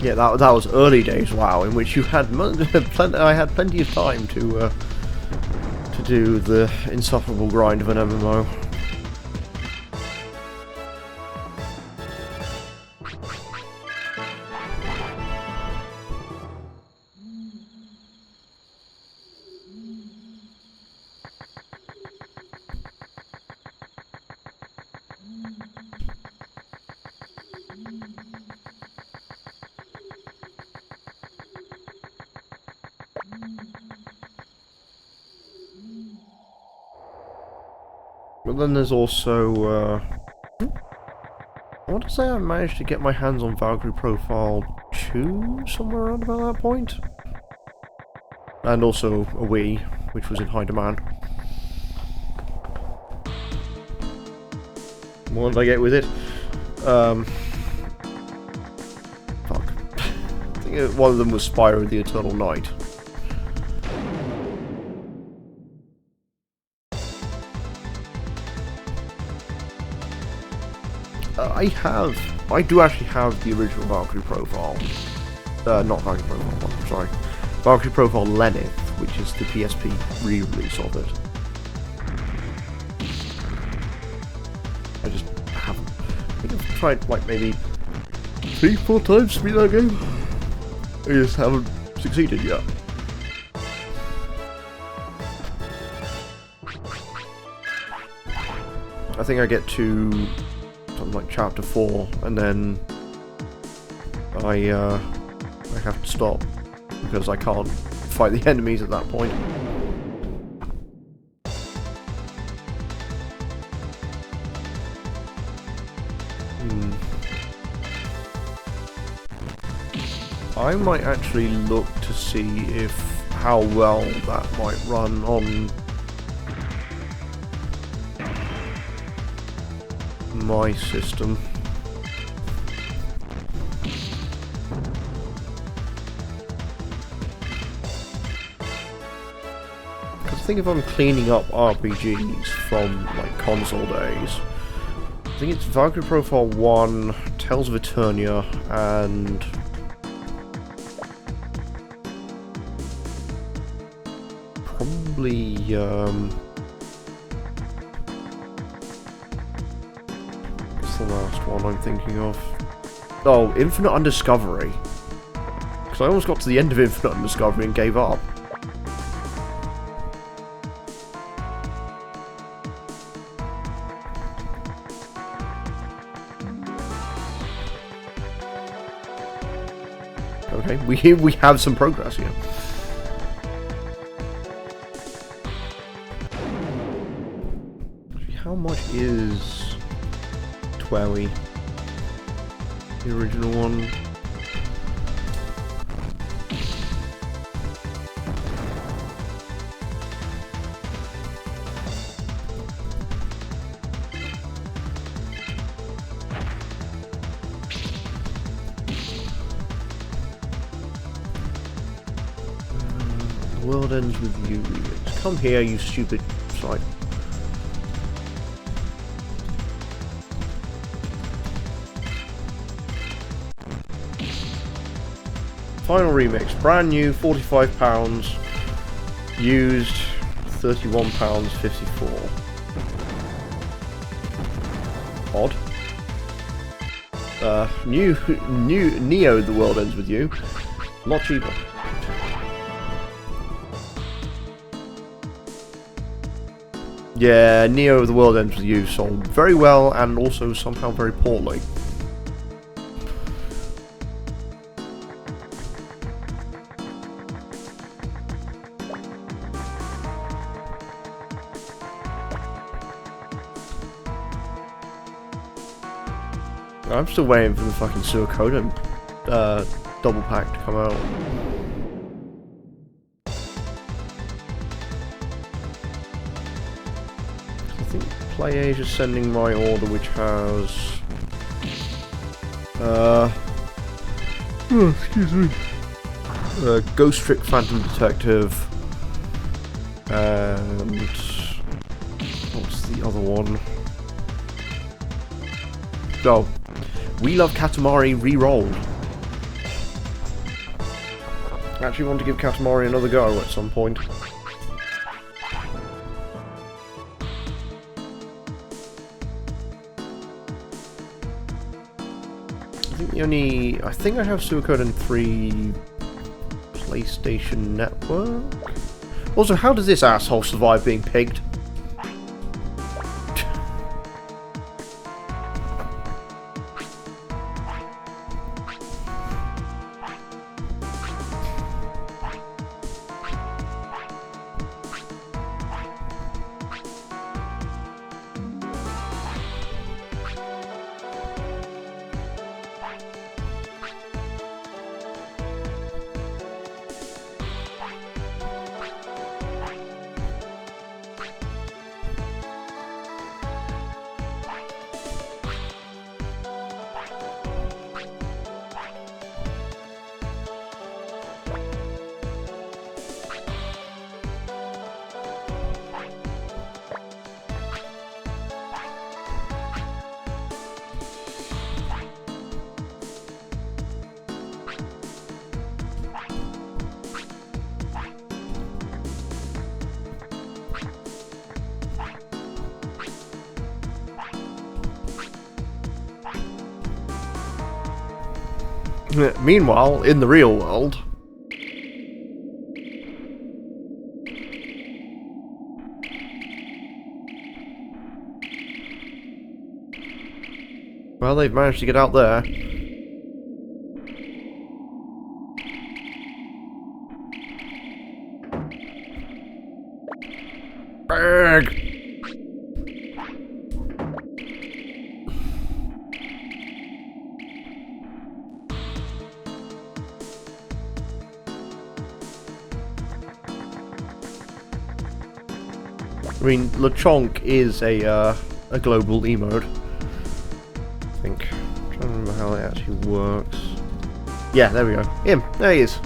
Yeah, that was early days WoW, in which you had I had plenty of time to do the insufferable grind of an MMO. But then there's also, I want to say I managed to get my hands on Valkyrie Profile 2, somewhere around about that point. And also a Wii, which was in high demand. What did I get with it? Fuck. I think one of them was Spyro the Eternal Night. I do actually have the original Valkyrie Profile. Not Valkyrie Profile 1, sorry. Valkyrie Profile Lenneth, which is the PSP re-release of it. I just haven't. I think I've tried like maybe 3-4 times to beat that game. I just haven't succeeded yet. I think I get to something like chapter 4, and then I have to stop because I can't fight the enemies at that point. I might actually look to see if how well that might run on my system. I think if I'm cleaning up RPGs from like console days, I think it's Valkyrie Profile 1, Tales of Eternia, and probably what's the last one I'm thinking of? Oh, Infinite Undiscovery. Because I almost got to the end of Infinite Undiscovery and gave up. Okay, we have some progress here. How much is Twowie? The original one. The world ends with you. Come here, you stupid site. Final remix, brand new, £45, used, £31.54. Odd. New Neo, The World Ends With You, a lot cheaper. Yeah, Neo, The World Ends With You sold very well and also somehow very poorly. I'm still waiting for the fucking Suikoden double pack to come out. I think PlayAsia is sending my order, which has excuse me, Ghost Trick Phantom Detective, and what's the other one? Oh, We Love Katamari re-rolled. I actually want to give Katamari another go at some point. I think I have Suikoden 3 PlayStation Network. Also, how does this asshole survive being pigged? Meanwhile, in the real world... well, they've managed to get out there. Berg! I mean, Lechonk is a global emote. I think. I'm trying to remember how it actually works. Yeah, there we go. Him. There he is.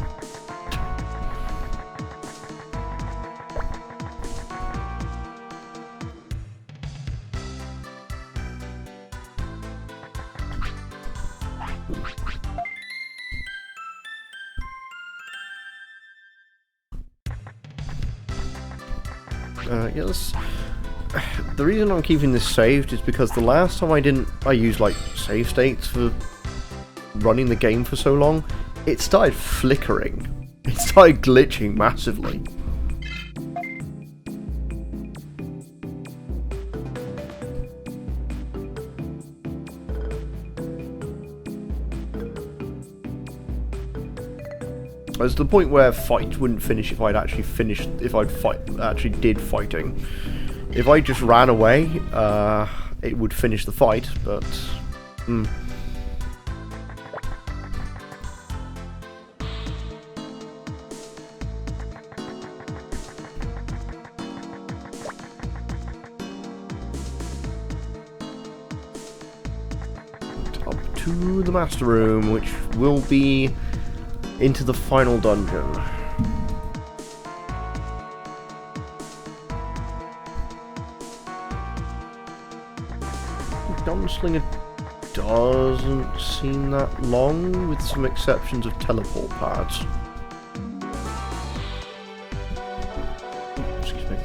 Yes. The reason I'm keeping this saved is because the last time I used like save states for running the game for so long, it started flickering. It started glitching massively. There's the point where fight wouldn't finish if I'd actually finished, if actually did fighting. If I just ran away, it would finish the fight, but... Up to the master room, which will be into the final dungeon. Gunslinger doesn't seem that long, with some exceptions of teleport pads. Excuse me.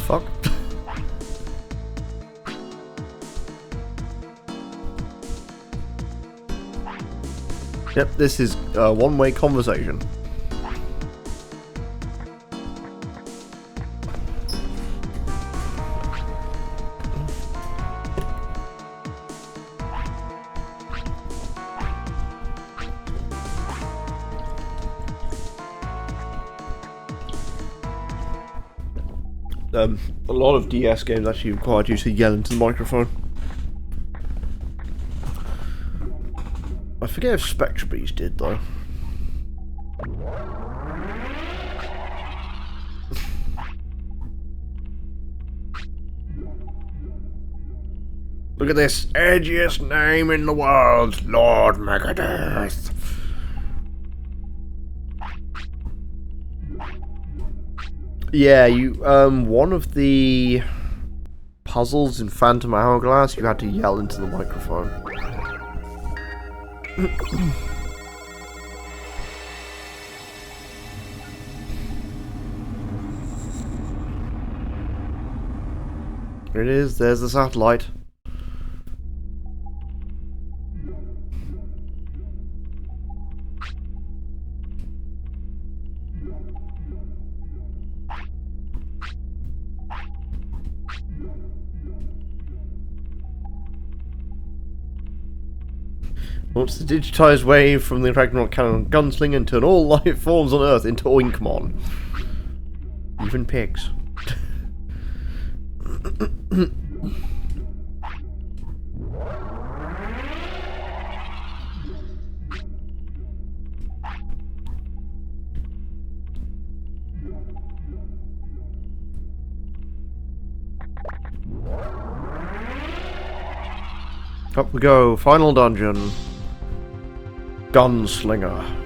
Fuck. Yep, this is a one-way conversation. A lot of DS games actually required you to yell into the microphone. I forget if Spectre Beast did though. Look at this edgiest name in the world, Lord Megadeth. Yeah, you, one of the puzzles in Phantom Hourglass, you had to yell into the microphone. Here it is, there's the satellite. What's the digitized wave from the Ragnarok cannon gunslinger and turn all life forms on Earth into Oinkmon? Even pigs. Up we go, final dungeon. Gunslinger.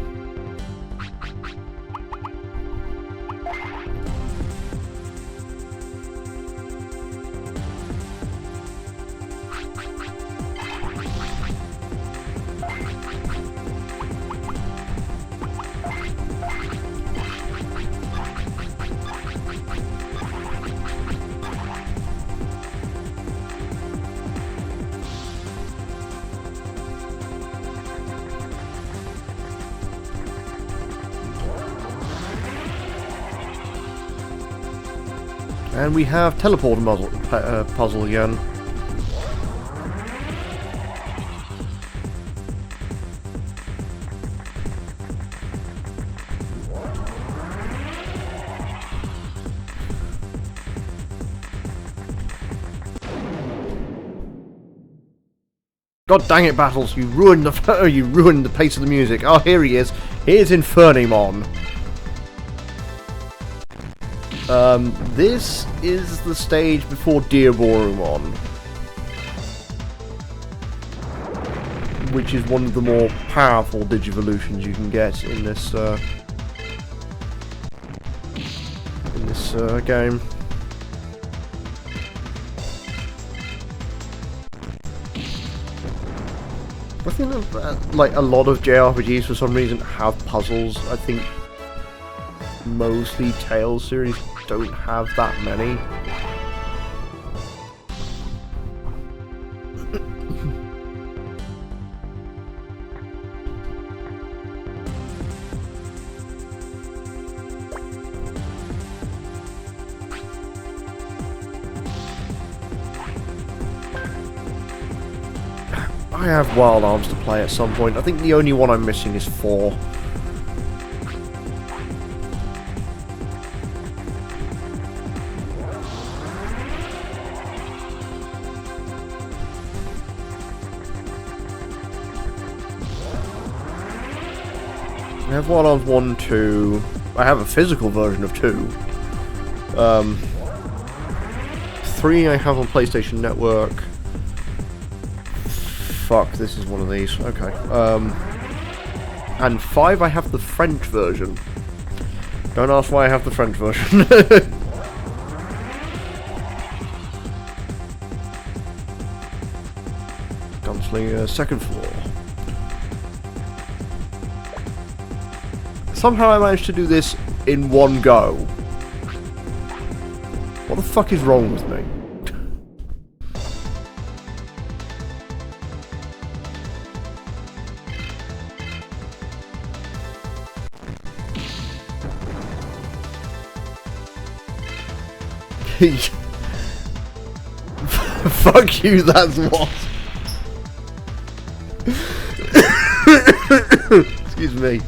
And we have teleporter puzzle again. God dang it, Battles! You ruined the pace of the music. Oh, here he is. Here's Infernimon. This is the stage before Diaborumon, which is one of the more powerful Digivolutions you can get in this game. I think that, like, a lot of JRPGs for some reason have puzzles. I think mostly Tales series don't have that many. I have Wild Arms to play at some point. I think the only one I'm missing is 4. I have Wild Arms 1, 2. I have a physical version of 2. 3 I have on PlayStation Network. Fuck, this is one of these. Okay. And 5 I have the French version. Don't ask why I have the French version. Gunslinger, second floor. Somehow I managed to do this in one go. What the fuck is wrong with me? Fuck you, that's what. Excuse me.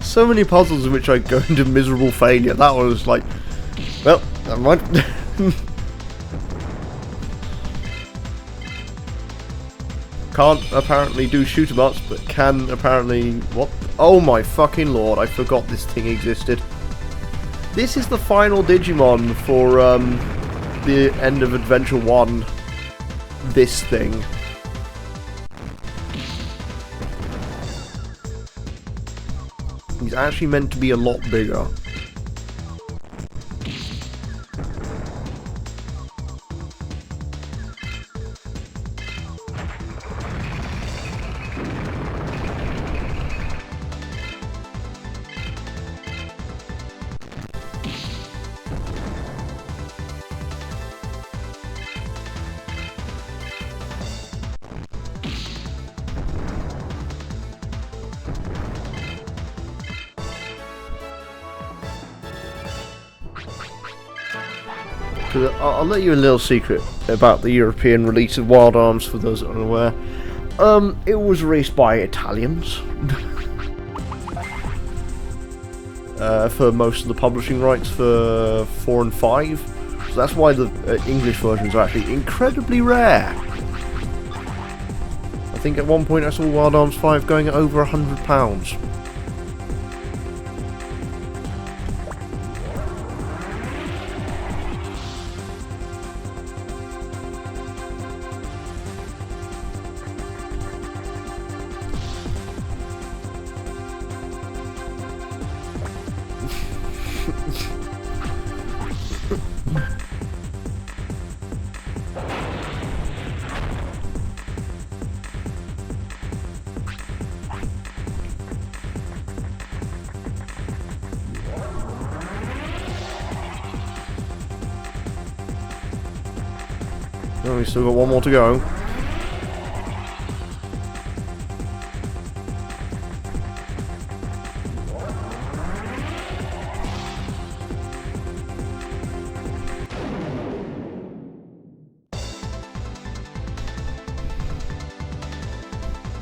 So many puzzles in which I go into miserable failure. That one was like, well, never mind. Can't apparently do shoot 'em ups, but can apparently... What? Oh my fucking lord, I forgot this thing existed. This is the final Digimon for the end of Adventure 1. This thing. He's actually meant to be a lot bigger. I'll let you a little secret about the European release of Wild Arms for those unaware. It was released by Italians for most of the publishing rights for 4 and 5. So that's why the English versions are actually incredibly rare. I think at one point I saw Wild Arms 5 going at over £100. Oh, we still got one more to go.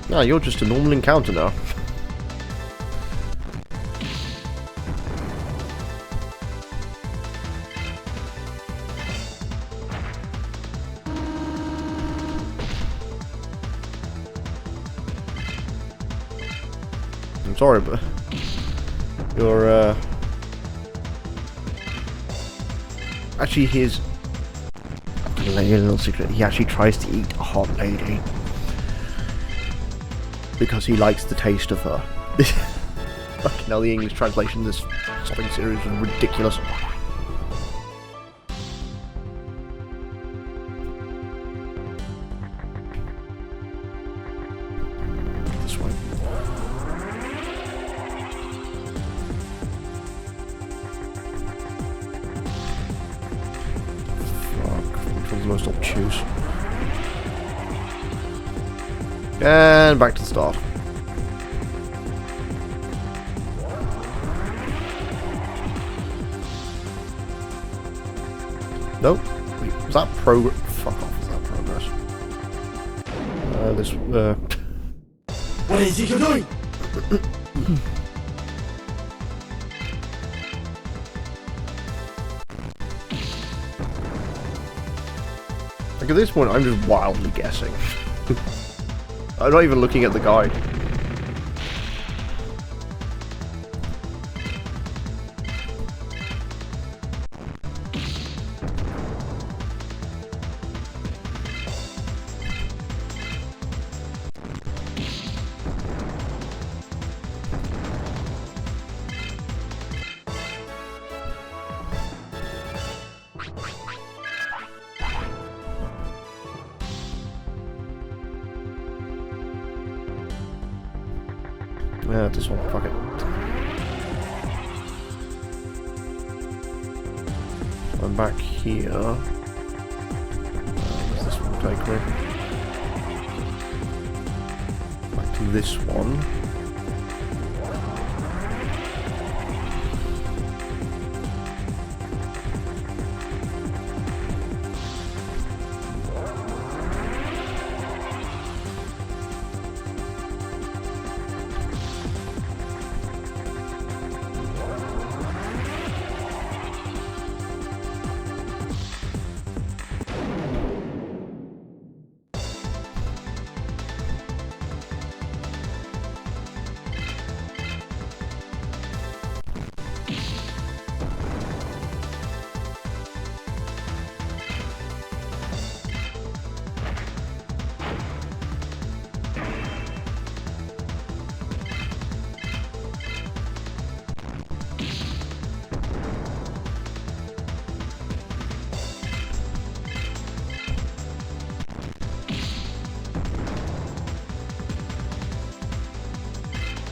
No, you're just a normal encounter now. I'm sorry, but you're actually his. I'm gonna let you in a little secret. He actually tries to eat a hot lady because he likes the taste of her. Fucking hell, the English translation of this shopping series is ridiculous. This way. Fuck, which one's the most obtuse? And back to the start. Nope. Wait, was that progress? Fuck off, was that progress? What is it you're doing? Like at this point, I'm just wildly guessing. I'm not even looking at the guide. Yeah, this one, fuck it. So I'm back here. Where's this one take me? Back to this one.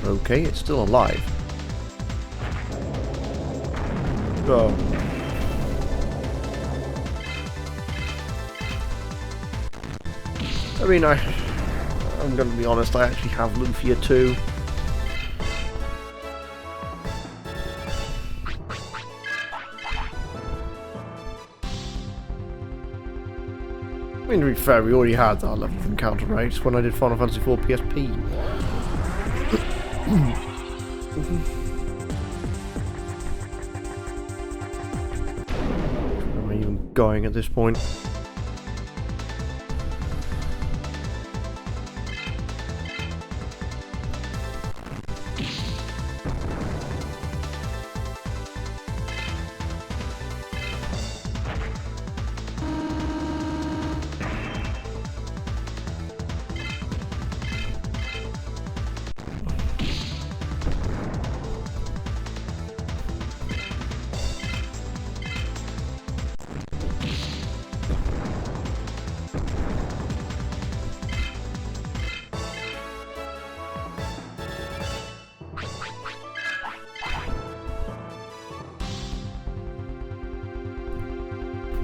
Okay, it's still alive. Oh. I mean, I'm gonna be honest, I actually have Lufia too. I mean, to be fair, we already had that level of encounter rates when I did Final Fantasy IV PSP. Where am I even going at this point?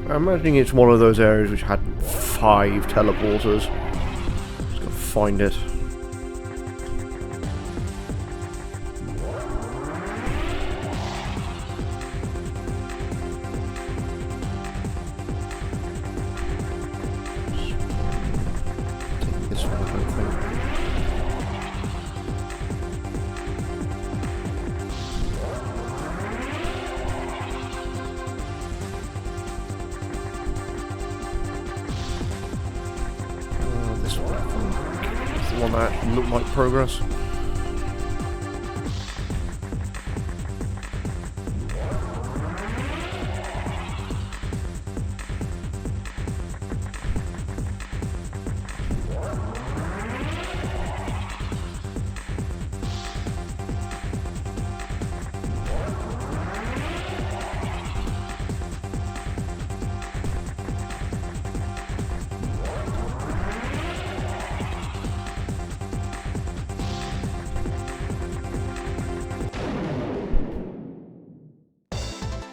I'm imagining it's one of those areas which had 5 teleporters. Just gotta find it. Take this one, I don't think. one that actually looked like progress.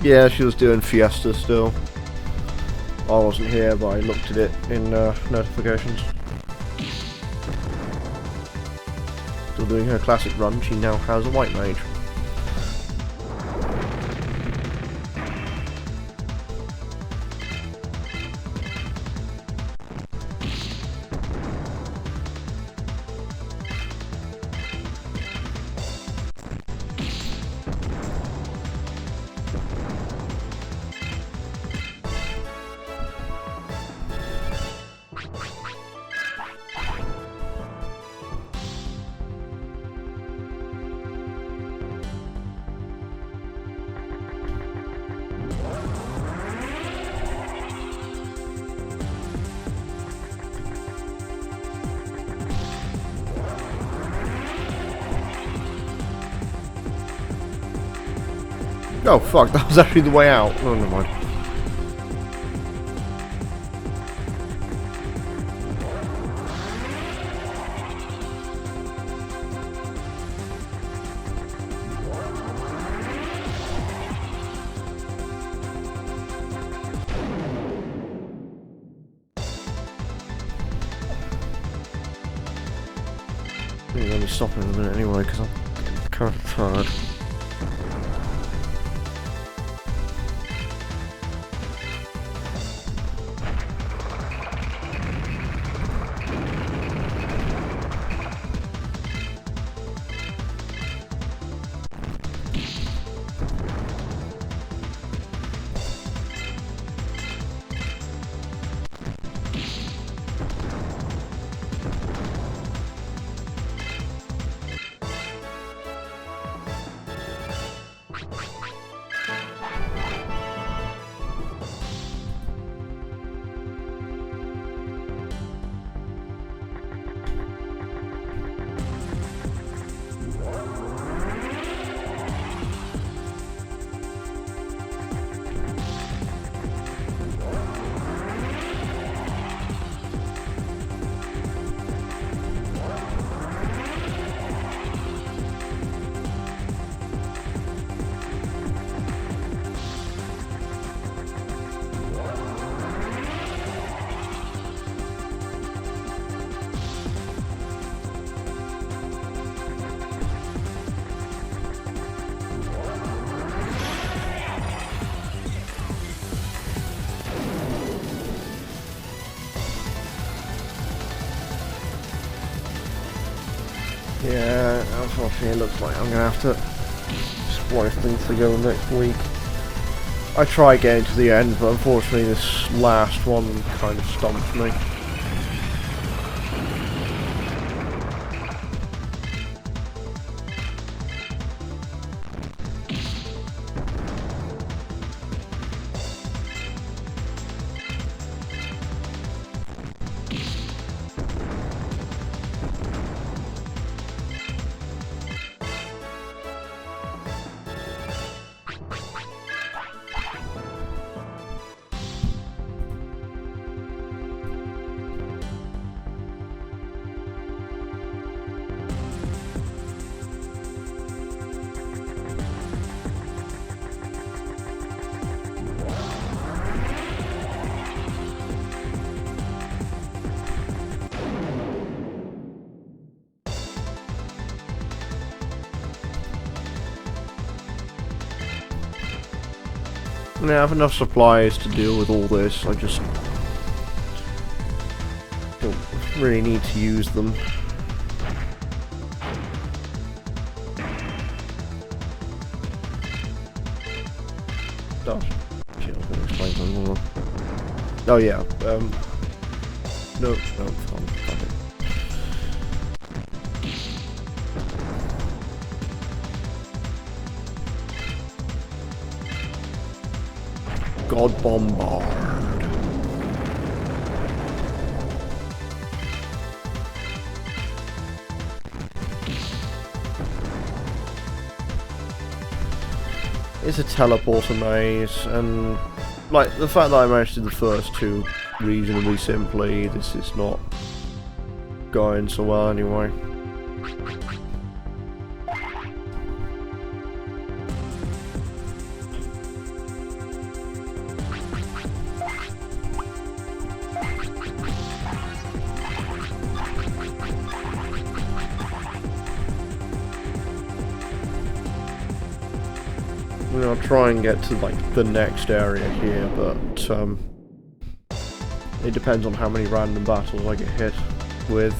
Yeah, she was doing Fiesta still. I wasn't here, but I looked at it in notifications. Still doing her classic run, she now has a white mage. Oh fuck, that was actually the way out. Oh, never mind. I'm going to be stopping in a minute anyway, because I'm kind of tired. Yeah, unfortunately it looks like I'm going to have to splice things together next week. I tried getting to the end, but unfortunately this last one kind of stumped me. I have enough supplies to deal with all this, I just don't really need to use them. Oh, shit, I was going to explain something more. Oh yeah, no, fuck it. God Bombard. It's a teleporter maze, and like the fact that I managed to do the first two reasonably simply, this is not going so well anyway. I'll try and get to like the next area here, but it depends on how many random battles I get hit with.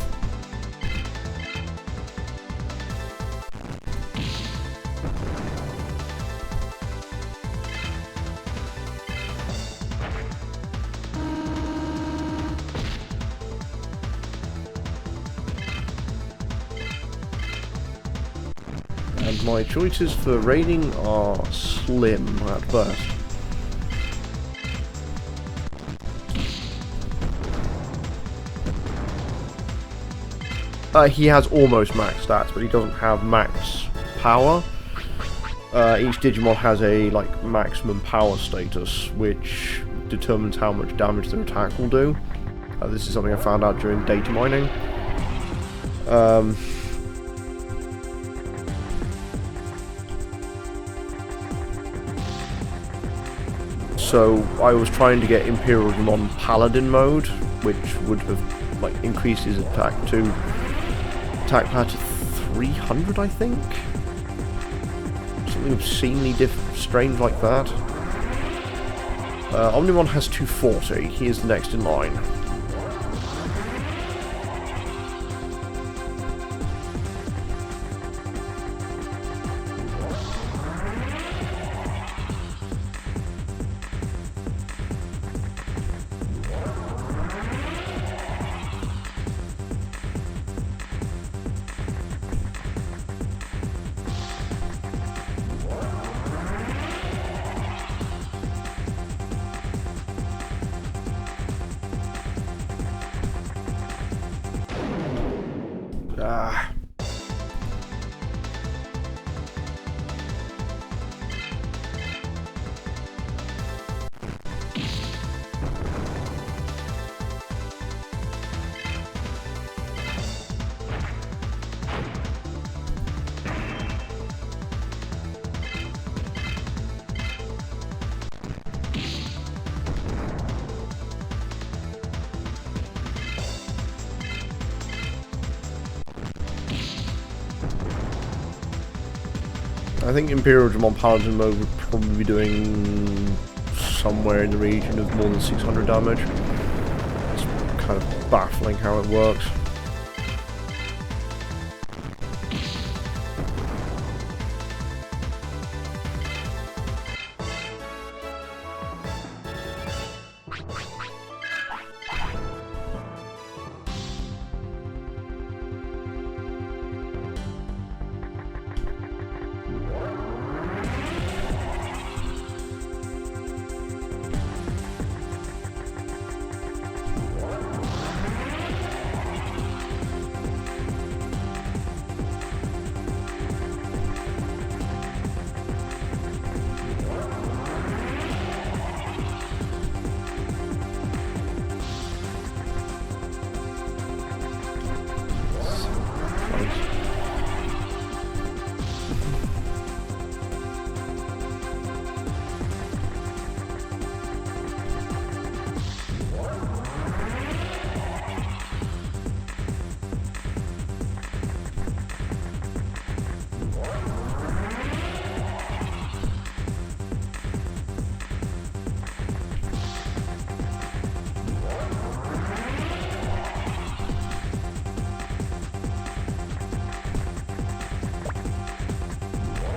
And my choices for raiding are slim at best. He has almost max stats, but he doesn't have max power. Each Digimon has a like maximum power status, which determines how much damage their attack will do. This is something I found out during data mining. So I was trying to get Imperial Digimon Paladin mode, which would have like increased his attack power to 300, I think. Something obscenely strange like that. Omnimon has 240. He is the next in line. I think Imperial Digimon Paladin mode would probably be doing somewhere in the region of more than 600 damage. It's kind of baffling how it works.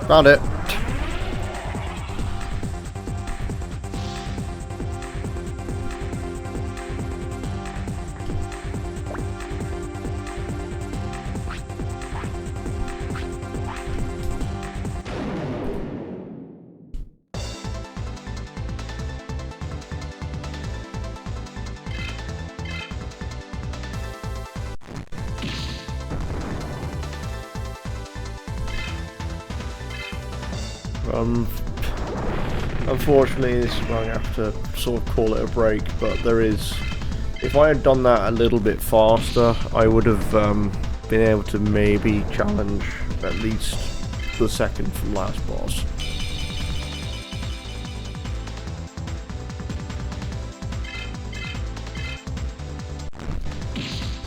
Found it. Unfortunately, this is where I have to sort of call it a break, but there is... If I had done that a little bit faster, I would have been able to maybe challenge at least the second from last boss.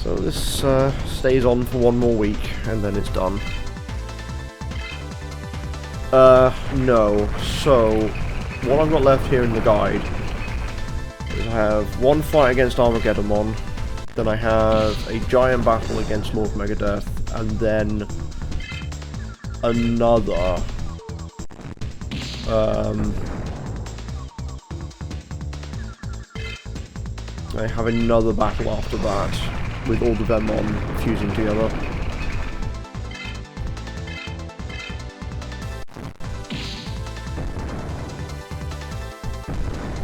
So this stays on for one more week, and then it's done. No. So, what I've got left here in the guide is I have one fight against Armageddon, then I have a giant battle against Lord Megadeth, and then another I have another battle after that with all of them on fusing together.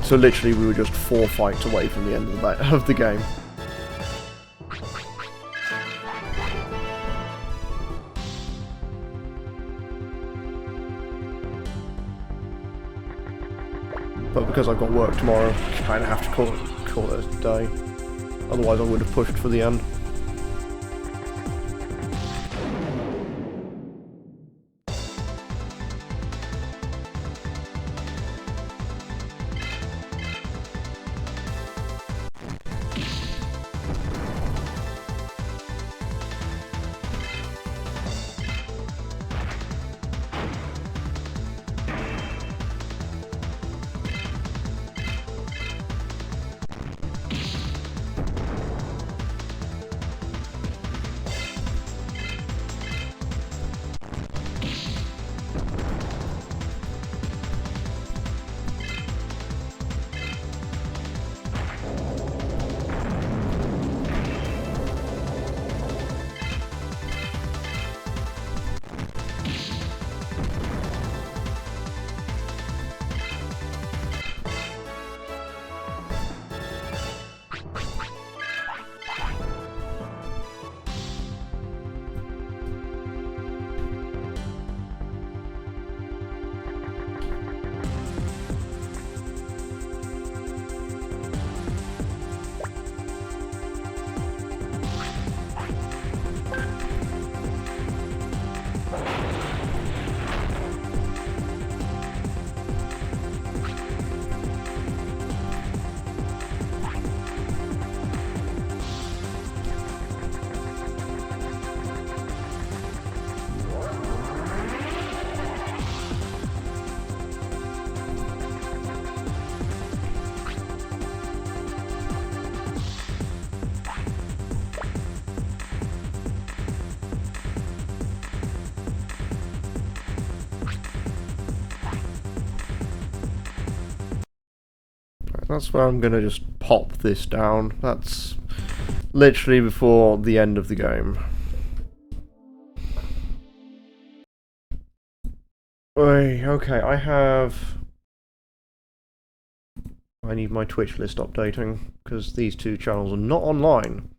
So literally we were just 4 fights away from the end of the game. But because I've got work tomorrow, I kind of have to call it a day. Otherwise I would have pushed for the end. That's where I'm gonna just pop this down. That's literally before the end of the game. Okay, I need my Twitch list updating, because these two channels are not online.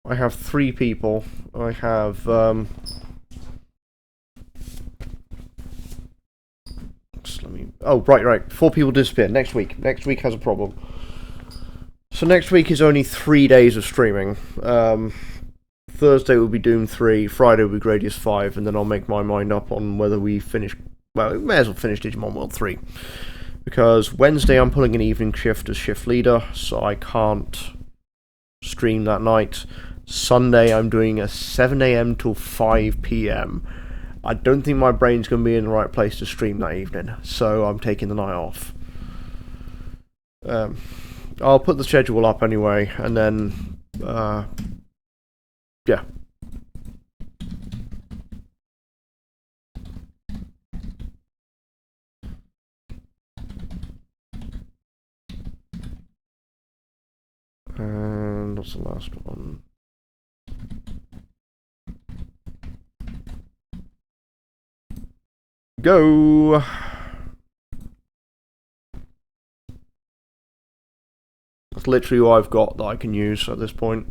I have 3 people. I have, oh, right. 4 people disappeared. Next week. Next week has a problem. So next week is only 3 days of streaming. Thursday will be Doom 3, Friday will be Gradius 5, and then I'll make my mind up on whether we finish... Well, we may as well finish Digimon World 3. Because Wednesday I'm pulling an evening shift as shift leader, so I can't stream that night. Sunday I'm doing a 7 AM till 5 PM. I don't think my brain's going to be in the right place to stream that evening, so I'm taking the night off. I'll put the schedule up anyway, and then, yeah. And what's the last one? Go! That's literally all I've got that I can use at this point.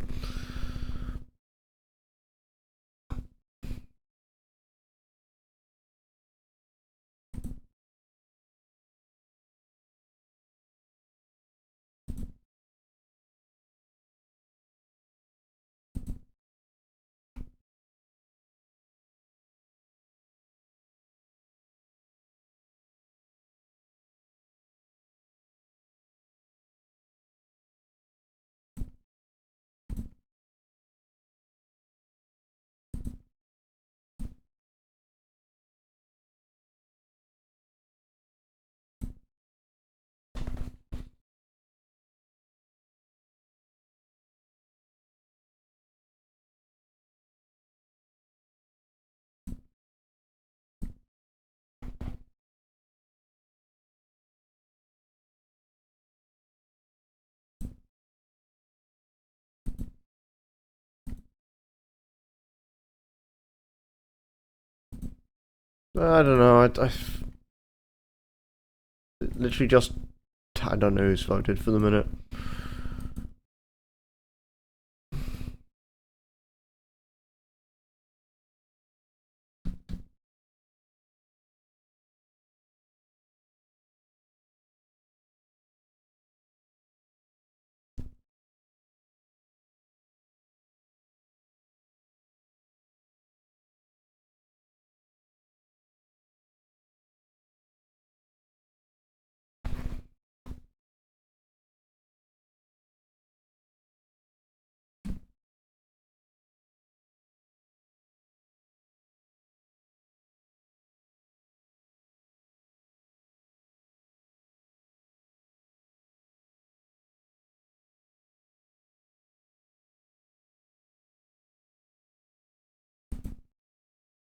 I don't know. I literally just I don't know who's voted for the minute.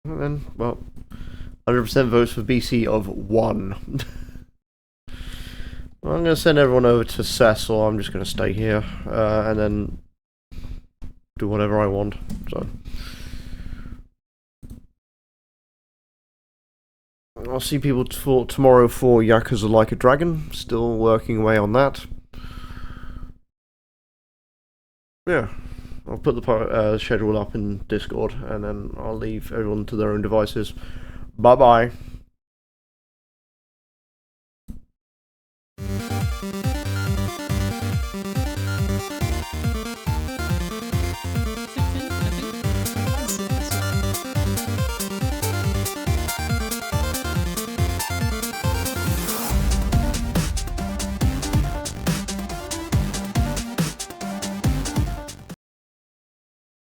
And then, well, 100% votes for BC of 1. Well, I'm going to send everyone over to Cecil. I'm just going to stay here and then do whatever I want. So I'll see people tomorrow for Yakuza Like a Dragon. Still working away on that. Yeah, I'll put the schedule up in Discord and then I'll leave everyone to their own devices. Bye bye.